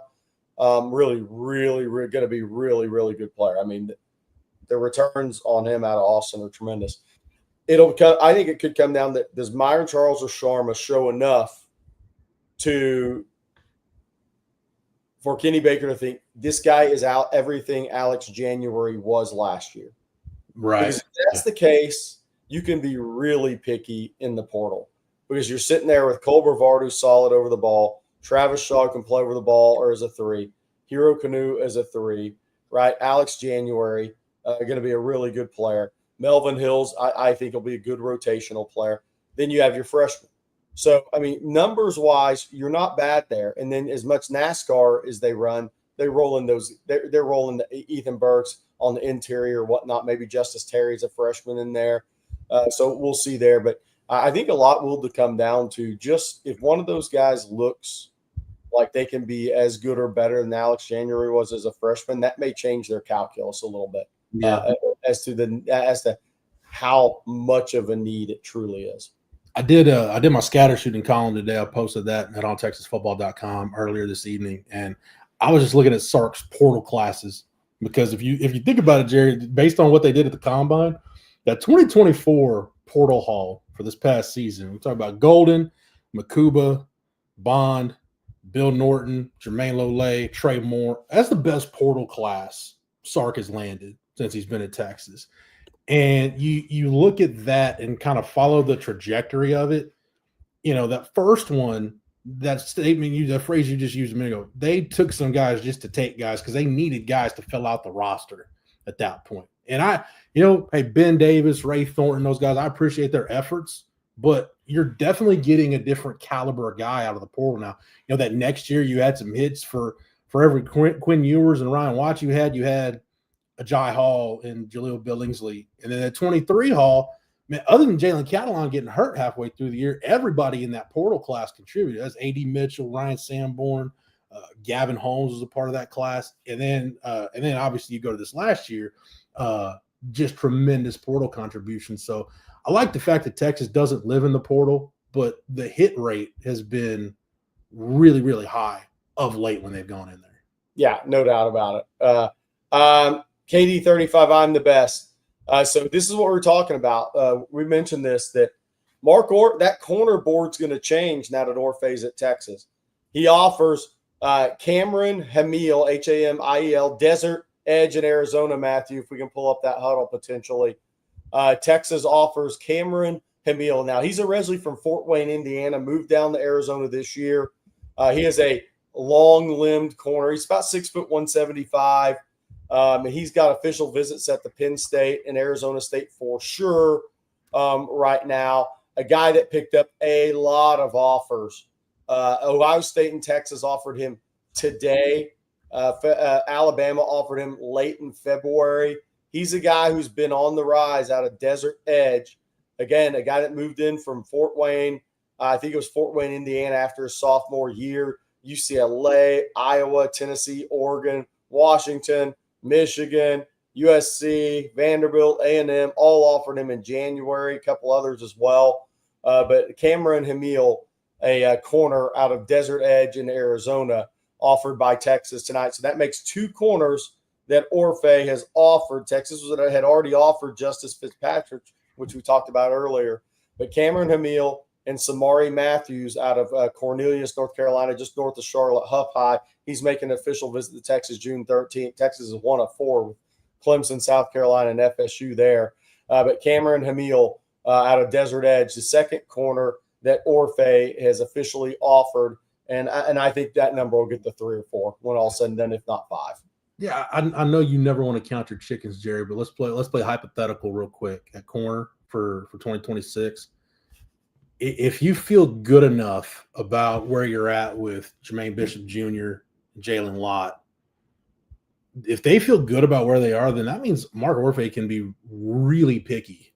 Really going to be really, really good player. I mean, the returns on him out of Austin are tremendous. I think it could come down that does Myron Charles or Sharma show enough for Kenny Baker to think this guy is out everything Alex January was last year. Right. Because if that's the case, you can be really picky in the portal because you're sitting there with Cole Brevard, who's solid over the ball. Travis Shaw can play over the ball or as a 3. Hero Canoe as a 3, right? Alex January going to be a really good player. Melvin Hills, I think, will be a good rotational player. Then you have your freshman. So, I mean, numbers-wise, you're not bad there. And then as much NASCAR as they run, they roll in those – they're rolling the Ethan Burks on the interior or whatnot. Maybe Justice Terry's a freshman in there. So we'll see there. But I think a lot will come down to just if one of those guys looks like they can be as good or better than Alex January was as a freshman, that may change their calculus a little bit. As to how much of a need it truly is. I did my scatter shooting column today. I posted that at ontexasfootball.com earlier this evening, and I was just looking at Sark's portal classes because if you think about it, Jerry, based on what they did at the combine, that 2024 portal haul for this past season, we talk about Golden, Makuba, Bond, Bill Norton, Jermaine Lole, Trey Moore. That's the best portal class Sark has landed since he's been at Texas. And you look at that and kind of follow the trajectory of it. That first one, that statement, the phrase you just used a minute ago, they took some guys just to take guys because they needed guys to fill out the roster at that point. And hey, Ben Davis, Ray Thornton, those guys, I appreciate their efforts, but you're definitely getting a different caliber of guy out of the portal now. That next year you had some hits for every Quinn Ewers and Ryan Watts you had Ajay Hall and Jaleel Billingsley. And then at 23 Hall, man, other than Jalen Catalan getting hurt halfway through the year, everybody in that portal class contributed. That's A.D. Mitchell, Ryan Sanborn, Gavin Holmes was a part of that class. And then obviously you go to this last year, just tremendous portal contributions. So I like the fact that Texas doesn't live in the portal, but the hit rate has been really, really high of late when they've gone in there. Yeah, no doubt about it. KD35, I'm the best. So this is what we're talking about. We mentioned this, that that corner board's going to change now that Orfe's at Texas. He offers Cameron Hamiel, Hamiel, desert edge in Arizona, Matthew, if we can pull up that huddle potentially. Texas offers Cameron Hamiel. Now, he's originally from Fort Wayne, Indiana, moved down to Arizona this year. He is a long-limbed corner. He's about 6 foot 175. And he's got official visits at the Penn State and Arizona State for sure right now. A guy that picked up a lot of offers. Ohio State and Texas offered him today. Alabama offered him late in February. He's a guy who's been on the rise out of Desert Edge. Again, a guy that moved in from Fort Wayne. I think it was Fort Wayne, Indiana after his sophomore year. UCLA, Iowa, Tennessee, Oregon, Washington, Michigan, USC, Vanderbilt, A&M, all offered him in January, a couple others as well. But Cameron Hamiel, a corner out of Desert Edge in Arizona, offered by Texas tonight. So that makes 2 corners that Orfe has offered. Texas had already offered Justice Fitzpatrick, which we talked about earlier. But Cameron Hamiel and Samari Matthews out of Cornelius, North Carolina, just north of Charlotte, Huff High. He's making an official visit to Texas June 13th. Texas is 1 of 4 with Clemson, South Carolina, and FSU there. But Cameron Hamiel out of Desert Edge, the second corner that Orfe has officially offered. And I think that number will get to 3 or 4 when all said and done, if not 5. Yeah, I know you never want to count your chickens, Jerry, but let's play hypothetical real quick at corner for 2026. If you feel good enough about where you're at with Jermaine Bishop Jr., Jalen Lott, if they feel good about where they are, then that means Mark Orfe can be really picky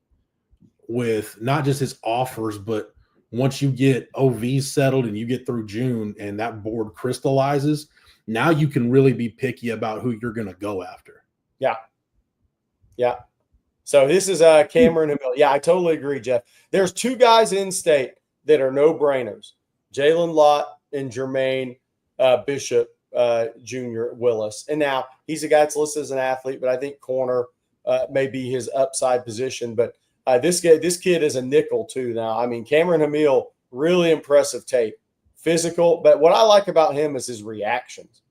with not just his offers, but once you get OVs settled and you get through June and that board crystallizes, now you can really be picky about who you're going to go after. Yeah. Yeah. So this is Cameron Hamil. Yeah, I totally agree, Jeff. There's 2 guys in state that are no-brainers, Jalen Lott and Jermaine Bishop Jr. Willis. And now he's a guy that's listed as an athlete, but I think corner may be his upside position. But this kid is a nickel too now. I mean, Cameron Hamil, really impressive tape. Physical, but what I like about him is his reactions.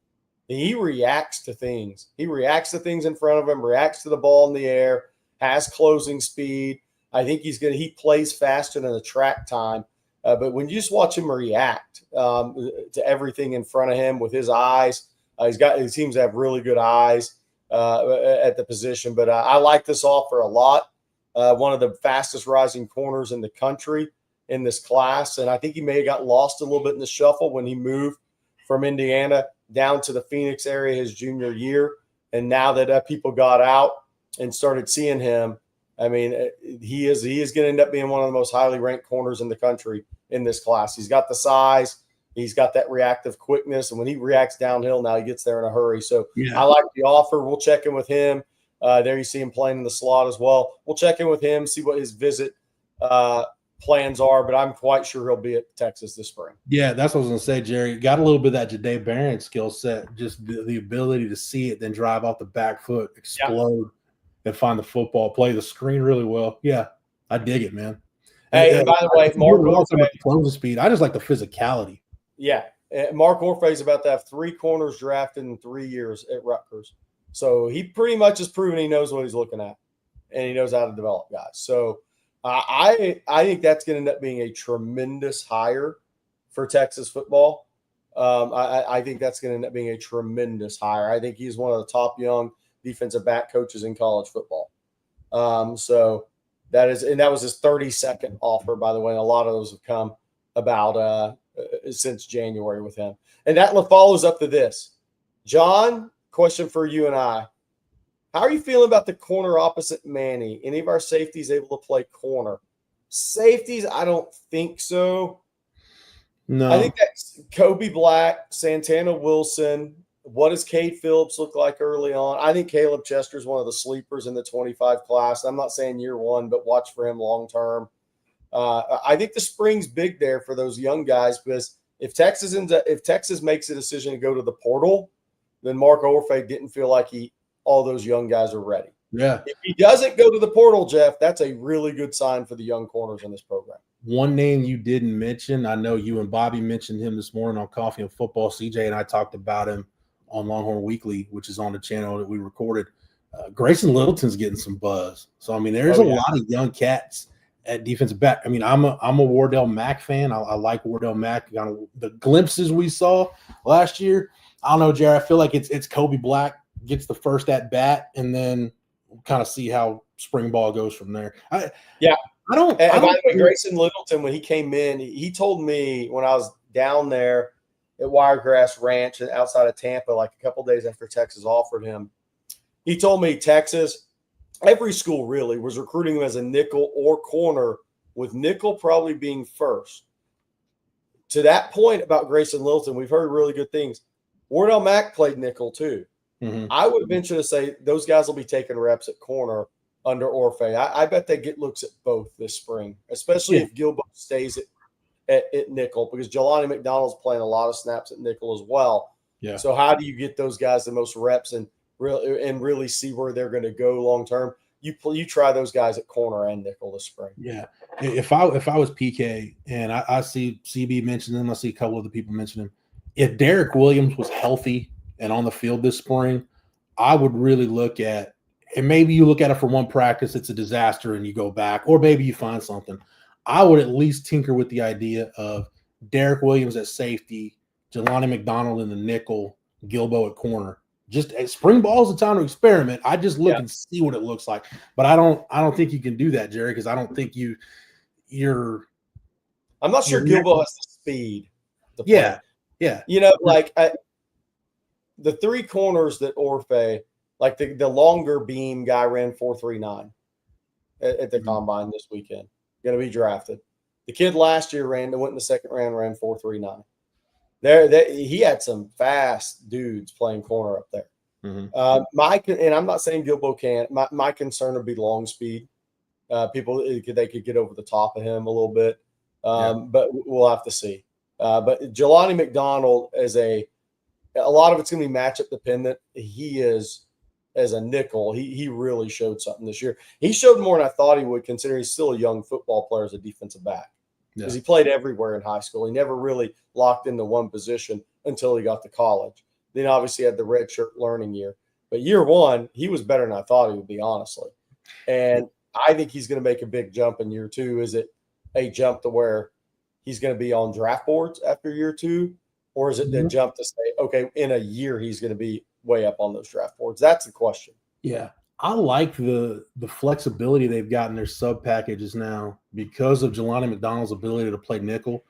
He reacts to things. He reacts to things in front of him, reacts to the ball in the air, has closing speed. I think he plays faster than the track time. But when you just watch him react to everything in front of him with his eyes, he seems to have really good eyes at the position. But I like this offer a lot. One of the fastest rising corners in the country in this class. And I think he may have got lost a little bit in the shuffle when he moved from Indiana down to the Phoenix area his junior year. And now that people got out and started seeing him, I mean, he is going to end up being one of the most highly ranked corners in the country in this class. He's got the size. He's got that reactive quickness. And when he reacts downhill, now he gets there in a hurry. So yeah. I like the offer. We'll check in with him. There you see him playing in the slot as well. We'll check in with him, see what his visit plans are, but I'm quite sure he'll be at Texas this spring. Yeah, that's what I was going to say, Jerry. Got a little bit of that Ja'Day Barron skill set, just the ability to see it, then drive off the back foot, explode, and find the football, play the screen really well. Yeah, I dig it, man. Hey, and by the way, Mark Orfe, closing speed. I just like the physicality. Yeah, Mark Orfe is about to have 3 corners drafted in 3 years at Rutgers. So he pretty much has proven he knows what he's looking at, and he knows how to develop guys. So I think that's going to end up being a tremendous hire for Texas football. I think that's going to end up being a tremendous hire. I think he's one of the top young defensive back coaches in college football. So that was his 32nd offer, by the way. And a lot of those have come about since January with him. And that follows up to this. John, question for you and I. How are you feeling about the corner opposite Manny? Any of our safeties able to play corner? Safeties, I don't think so. No. I think that's Kobe Black, Santana Wilson. What does Cade Phillips look like early on? I think Caleb Chester is one of the sleepers in the 25 class. I'm not saying year one, but watch for him long term. I think the spring's big there for those young guys because if Texas makes a decision to go to the portal, then Mark Orfe didn't feel like all those young guys are ready. Yeah. If he doesn't go to the portal, Jeff, that's a really good sign for the young corners in this program. One name you didn't mention, I know you and Bobby mentioned him this morning on Coffee and Football. CJ and I talked about him on Longhorn Weekly, which is on the channel that we recorded. Grayson Littleton's getting some buzz. So, I mean, there's a lot of young cats at defensive back. I mean, I'm a Wardell Mack fan. I like Wardell Mack. The glimpses we saw last year, I don't know, Jared. I feel like it's Kobe Black gets the first at bat, and then we'll kind of see how spring ball goes from there. By the way, Grayson Littleton, when he came in, he told me when I was down there at Wiregrass Ranch outside of Tampa, like a couple days after Texas offered him, he told me Texas, every school really, was recruiting him as a nickel or corner, with nickel probably being first. To that point about Grayson Littleton, we've heard really good things. Wardell Mack played nickel too. Mm-hmm. I would venture to say those guys will be taking reps at corner under Orfe. I bet they get looks at both this spring, especially if Gilbo stays at nickel, because Jelani McDonald's playing a lot of snaps at nickel as well. Yeah. So how do you get those guys the most reps and really see where they're going to go long term? You try those guys at corner and nickel this spring. Yeah. If I was PK and I see CB mention him, I see a couple of the people mention him. If Derek Williams was healthy and on the field this spring, I would really look at, and maybe you look at it for one practice, it's a disaster and you go back, or maybe you find something. I would at least tinker with the idea of Derek Williams at safety, Jelani McDonald in the nickel, Gilbo at corner. Just spring ball is a time to experiment. I just look and see what it looks like. But I don't think you can do that, Jerry, because I don't think you're. I'm not sure Gilbo has the speed to play. Yeah. The three corners that Orfe, like the longer beam guy, ran 4.39 at the combine this weekend. Going to be drafted. The kid last year went in the second round, ran 4.39. He had some fast dudes playing corner up there. And I'm not saying Gilbo can't. My concern would be long speed. They could get over the top of him a little bit, but we'll have to see. But Jelani McDonald a lot of it's going to be matchup dependent. He is as a nickel. He really showed something this year. He showed more than I thought he would, considering he's still a young football player as a defensive back. Because he played everywhere in high school. He never really locked into one position until he got to college. Then obviously had the redshirt learning year. But year one, he was better than I thought he would be, honestly. And I think he's going to make a big jump in year two. Is it a jump to where he's going to be on draft boards after year two? Or is it the jump to say, okay, in a year he's going to be way up on those draft boards? That's the question. Yeah. I like the flexibility they've got in their sub packages now because of Jelani McDonald's ability to play nickel.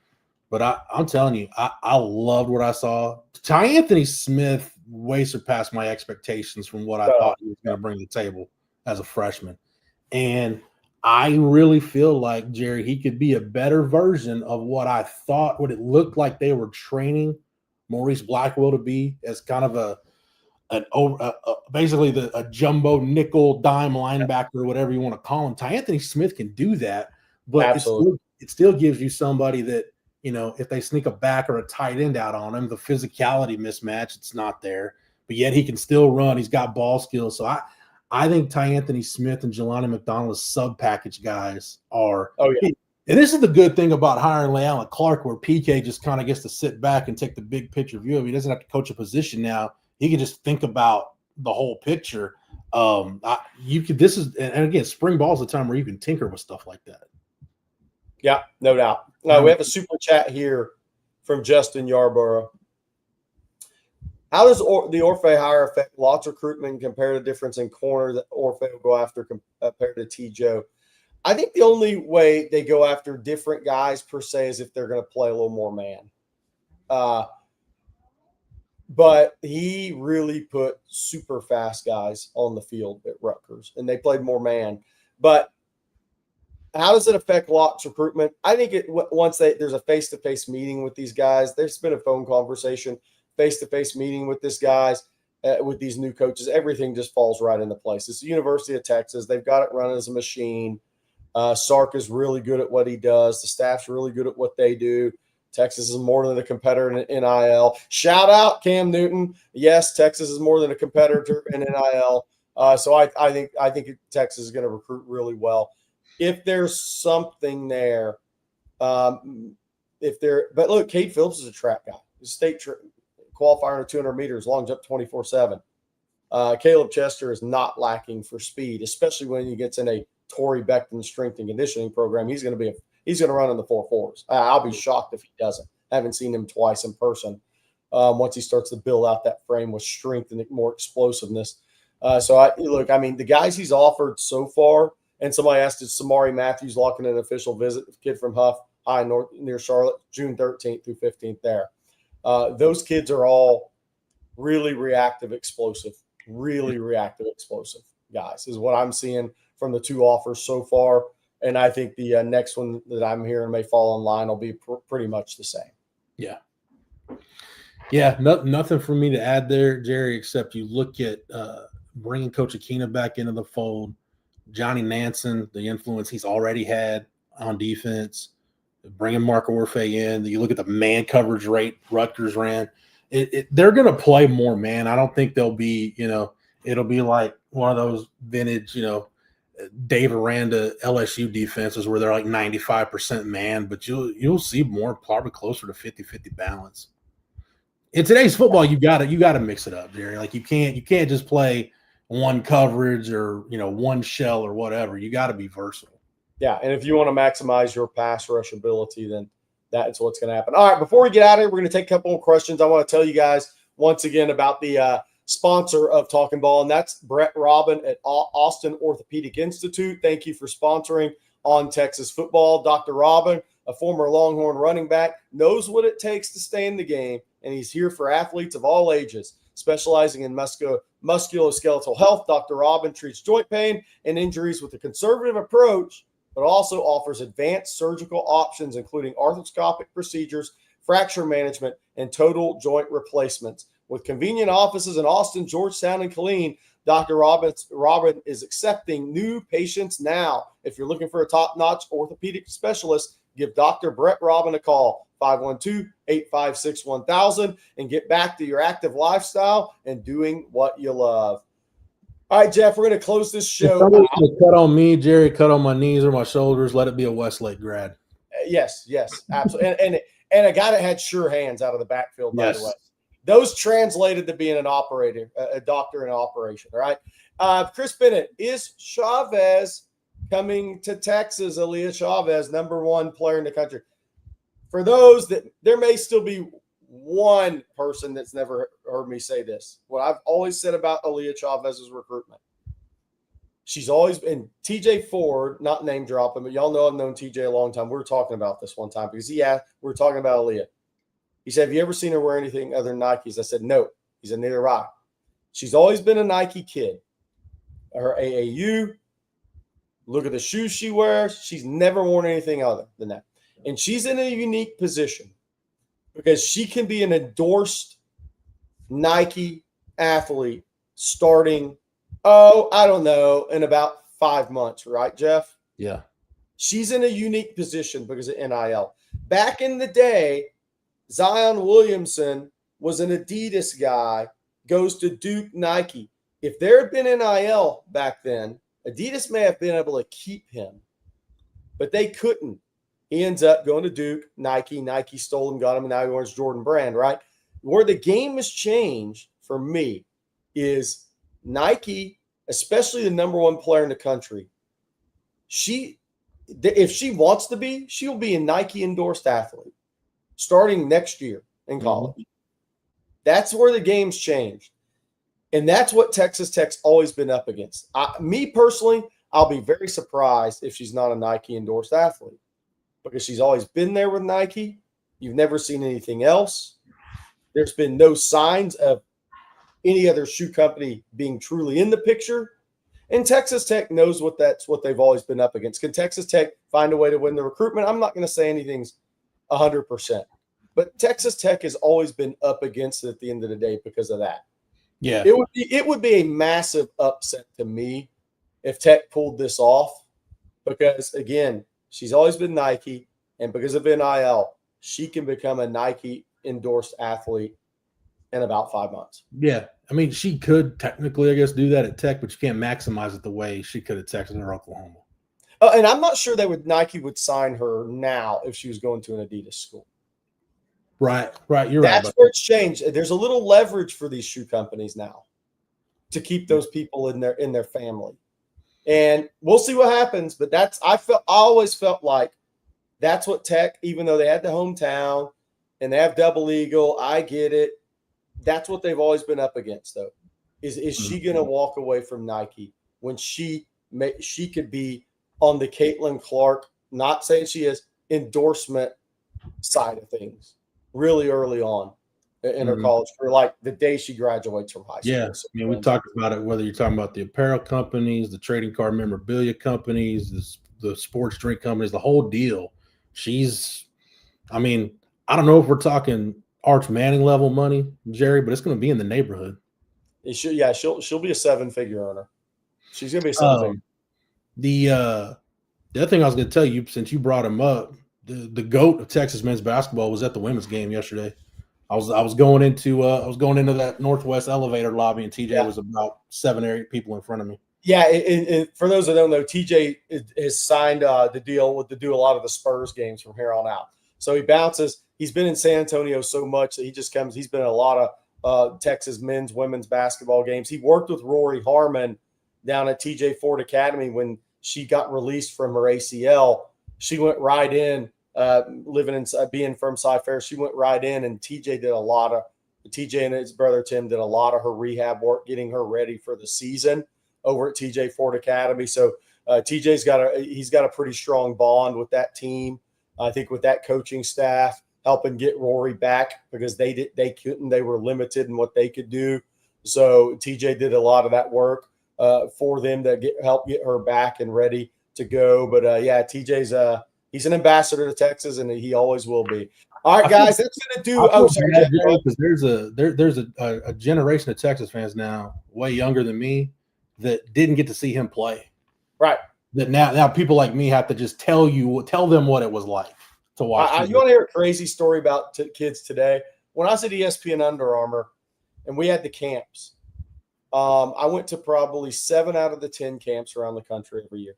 But I'm telling you, I loved what I saw. Ty Anthony Smith way surpassed my expectations from what I thought he was going to bring to the table as a freshman. And I really feel like, Jerry, he could be a better version of what it looked like they were training Maurice Blackwell to be, as kind of basically a jumbo nickel dime linebacker, or whatever you want to call him. Ty Anthony Smith can do that, but it still gives you somebody that, if they sneak a back or a tight end out on him, the physicality mismatch, it's not there, but yet he can still run. He's got ball skills. So I think Ty Anthony Smith and Jelani McDonald as sub package guys are. Oh yeah. And this is the good thing about hiring Lealon Clark, where PK just kind of gets to sit back and take the big picture view of it. He doesn't have to coach a position now. He can just think about the whole picture. And again, spring ball is the time where you can tinker with stuff like that. Yeah, no doubt. We have a super chat here from Justin Yarborough. How does the Orfe hire affect Lott's recruitment compared to difference in corner that Orfe will go after compared to T. Joe? I think the only way they go after different guys per se is if they're going to play a little more man. But he really put super fast guys on the field at Rutgers, and they played more man. But how does it affect Lott's recruitment? I think once there's a face-to-face meeting with these guys, there's been a phone conversation, face-to-face meeting with these guys, with these new coaches, everything just falls right into place. It's the University of Texas. They've got it running as a machine. Sark is really good at what he does. The staff's really good at what they do. Texas is more than a competitor in NIL. Shout out Cam Newton. Yes, Texas is more than a competitor in NIL. So I think Texas is going to recruit really well. If there's something there, but look, Cade Phillips is a track guy. He's a state qualifier in 200 meters, long jump 24/7. Caleb Chester is not lacking for speed, especially when he gets in a Torrey Beckton strength and conditioning program. He's going to run in the 4.4s. I'll be shocked if he doesn't. I haven't seen him twice in person. Once he starts to build out that frame with strength and more explosiveness. The guys he's offered so far, and somebody asked, is Samari Matthews locking an official visit? The kid from Huff High near Charlotte, June 13th through 15th there. Those kids are all really reactive, explosive guys is what I'm seeing from the two offers so far. And I think the next one that I'm hearing may fall in line will be pretty much the same. Yeah. Yeah, nothing for me to add there, Jerry, except you look at bringing Coach Akina back into the fold, Johnny Nansen, the influence he's already had on defense, bringing Mark Orfe in. You look at the man coverage rate Rutgers ran. They're going to play more man. I don't think they'll be, it'll be like one of those vintage, Dave Aranda LSU defenses where they're like 95% man, but you'll see more, probably closer to 50-50 balance. In today's football, you got to mix it up, Jerry. Like you can't just play one coverage or one shell or whatever. You got to be versatile. Yeah, and if you want to maximize your pass rush ability, then that's what's going to happen. All right, before we get out of here, we're going to take a couple more questions. I want to tell you guys once again about the sponsor of Talkin' Ball, and that's Brett Robin at Austin Orthopedic Institute. Thank you for sponsoring On Texas Football. Dr. Robin, a former Longhorn running back, knows what it takes to stay in the game, and he's here for athletes of all ages. Specializing in musculoskeletal health, Dr. Robin treats joint pain and injuries with a conservative approach, but also offers advanced surgical options, including arthroscopic procedures, fracture management, and total joint replacements. With convenient offices in Austin, Georgetown, and Killeen, Dr. Robin is accepting new patients now. If you're looking for a top-notch orthopedic specialist, give Dr. Brett Robin a call, 512-856-1000, and get back to your active lifestyle and doing what you love. All right, Jeff, we're going to close this show. Cut on me, Jerry, cut on my knees or my shoulders. Let it be a Westlake grad. Yes, absolutely. And a guy that had sure hands out of the backfield, by the way. Those translated to being an operator, a doctor in operation, all right? Chris Bennett, is Chavez coming to Texas? Aaliyah Chavez, number one player in the country. For those that there may still be one person that's never heard me say this. What I've always said about Aaliyah Chavez's recruitment. She's always been TJ Ford, not name dropping, but y'all know I've known TJ a long time. We were talking about this one time because we were talking about Aaliyah. He said, have you ever seen her wear anything other than Nikes? I said, no. He said, neither have I. She's always been a Nike kid. Her AAU, look at the shoes she wears. She's never worn anything other than that. And she's in a unique position because she can be an endorsed Nike athlete starting, I don't know, in about 5 months, right, Jeff? Yeah. She's in a unique position because of NIL. Back in the day, Zion Williamson was an Adidas guy, goes to Duke Nike. If there had been NIL back then, Adidas may have been able to keep him, but they couldn't. He ends up going to Duke, Nike. Nike stole him, got him, and now he wears Jordan Brand, right? Where the game has changed for me is Nike, especially the number one player in the country. If she wants to be, she'll be a Nike endorsed athlete starting next year in college. Mm-hmm. That's where the game's changed. And that's what Texas Tech's always been up against. Me personally, I'll be very surprised if she's not a Nike endorsed athlete because she's always been there with Nike. You've never seen anything else. There's been no signs of any other shoe company being truly in the picture. And Texas Tech knows that's what they've always been up against. Can Texas Tech find a way to win the recruitment? I'm not going to say anything's 100%. But Texas Tech has always been up against it at the end of the day because of that. Yeah. It would be a massive upset to me if Tech pulled this off because, again, she's always been Nike, and because of NIL, she can become a Nike-endorsed athlete in about 5 months. Yeah. I mean, she could technically, I guess, do that at Tech, but you can't maximize it the way she could at Texas or Oklahoma. And I'm not sure Nike would sign her now if she was going to an Adidas school. Right. You're right. That's where it's changed. There's a little leverage for these shoe companies now to keep those people in their family. And we'll see what happens. But I always felt like that's what Tech, even though they had the hometown and they have double eagle, I get it. That's what they've always been up against, though. Is she going to walk away from Nike when she could be on the Caitlin Clark, not saying she is, endorsement side of things really early on in her college career, like the day she graduates from high school. Yeah, I mean, we talked about it, whether you're talking about the apparel companies, the trading card memorabilia companies, the sports drink companies, the whole deal. I mean, I don't know if we're talking Arch Manning level money, Jerry, but it's going to be in the neighborhood. She'll be a 7-figure earner. She's going to be a 7-figure. The other thing I was going to tell you, since you brought him up, the GOAT of Texas men's basketball was at the women's game yesterday. I was going into that Northwest elevator lobby, and TJ was about 7 or 8 people in front of me. Yeah, and for those that don't know, TJ has signed the deal to do a lot of the Spurs games from here on out. So he bounces. He's been in San Antonio so much that he just comes. He's been in a lot of Texas women's basketball games. He worked with Rory Harmon down at TJ Ford Academy when she got released from her ACL, she went right in, living in being from Cy-Fair. She went right in, and TJ and his brother Tim did a lot of her rehab work, getting her ready for the season over at TJ Ford Academy. So TJ's he's got a pretty strong bond with that team. I think with that coaching staff, helping get Rory back because they were limited in what they could do. So TJ did a lot of that work for them to help get her back and ready to go. But TJ's he's an ambassador to Texas, and he always will be. All right, guys, that's going to do. Because there's a generation of Texas fans now, way younger than me, that didn't get to see him play. Right. That now people like me have to just tell them what it was like to watch. You want to hear a crazy story about kids today? When I was at ESPN Under Armour, and we had the camps, I went to probably 7 out of the 10 camps around the country every year.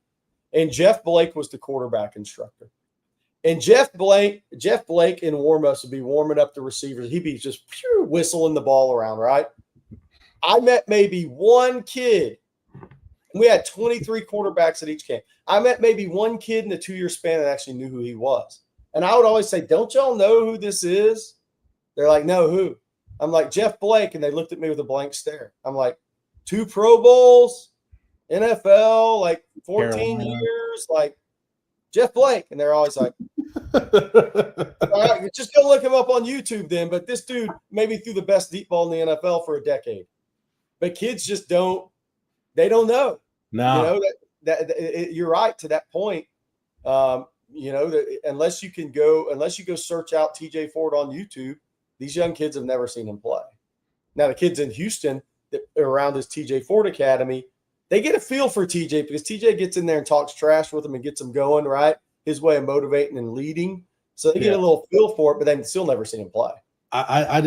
And Jeff Blake was the quarterback instructor. And Jeff Blake in warm-ups would be warming up the receivers. He'd be just whistling the ball around, right? I met maybe one kid. We had 23 quarterbacks at each camp. I met maybe one kid in the 2-year span that actually knew who he was. And I would always say, don't y'all know who this is? They're like, no, who? I'm like, Jeff Blake. And they looked at me with a blank stare. I'm like, 2 Pro Bowls, NFL, like 14 Carolina. years, like Jeff Blake. And they're always like, all right, just go look him up on YouTube then. But this dude maybe threw the best deep ball in the NFL for a decade. But kids just don't know. No. You're right to that point. Unless you go search out TJ Ford on YouTube, these young kids have never seen him play. Now, the kids in Houston that are around this TJ Ford Academy, they get a feel for TJ because TJ gets in there and talks trash with them and gets them going, right? His way of motivating and leading. So they get a little feel for it, but they still never seen him play. I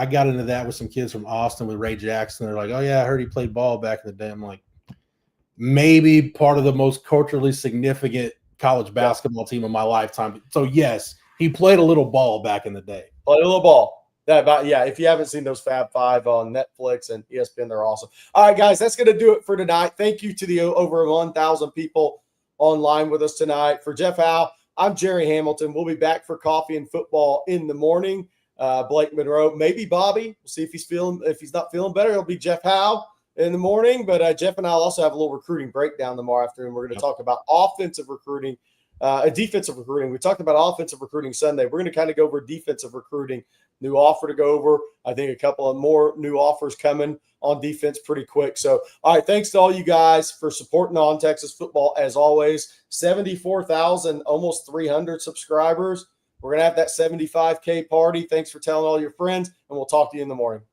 got into that with some kids from Austin with Ray Jackson. They're like, oh, yeah, I heard he played ball back in the day. I'm like, maybe part of the most culturally significant college basketball team of my lifetime. So, yes, he played a little ball back in the day. Played a little ball. If you haven't seen those Fab Five on Netflix and ESPN, they're awesome. All right, guys, that's going to do it for tonight. Thank you to the over 1,000 people online with us tonight. For Jeff Howe, I'm Jerry Hamilton. We'll be back for coffee and football in the morning. Blake Monroe, maybe Bobby. We'll see if he's not feeling better. It'll be Jeff Howe in the morning. But Jeff and I will also have a little recruiting breakdown tomorrow afternoon. We're going to talk about offensive recruiting, defensive recruiting. We talked about offensive recruiting Sunday. We're going to kind of go over defensive recruiting. New offer to go over. I think a couple of more new offers coming on defense pretty quick. So, all right, thanks to all you guys for supporting On Texas Football. As always, 74,000, almost 300 subscribers. We're going to have that 75K party. Thanks for telling all your friends, and we'll talk to you in the morning.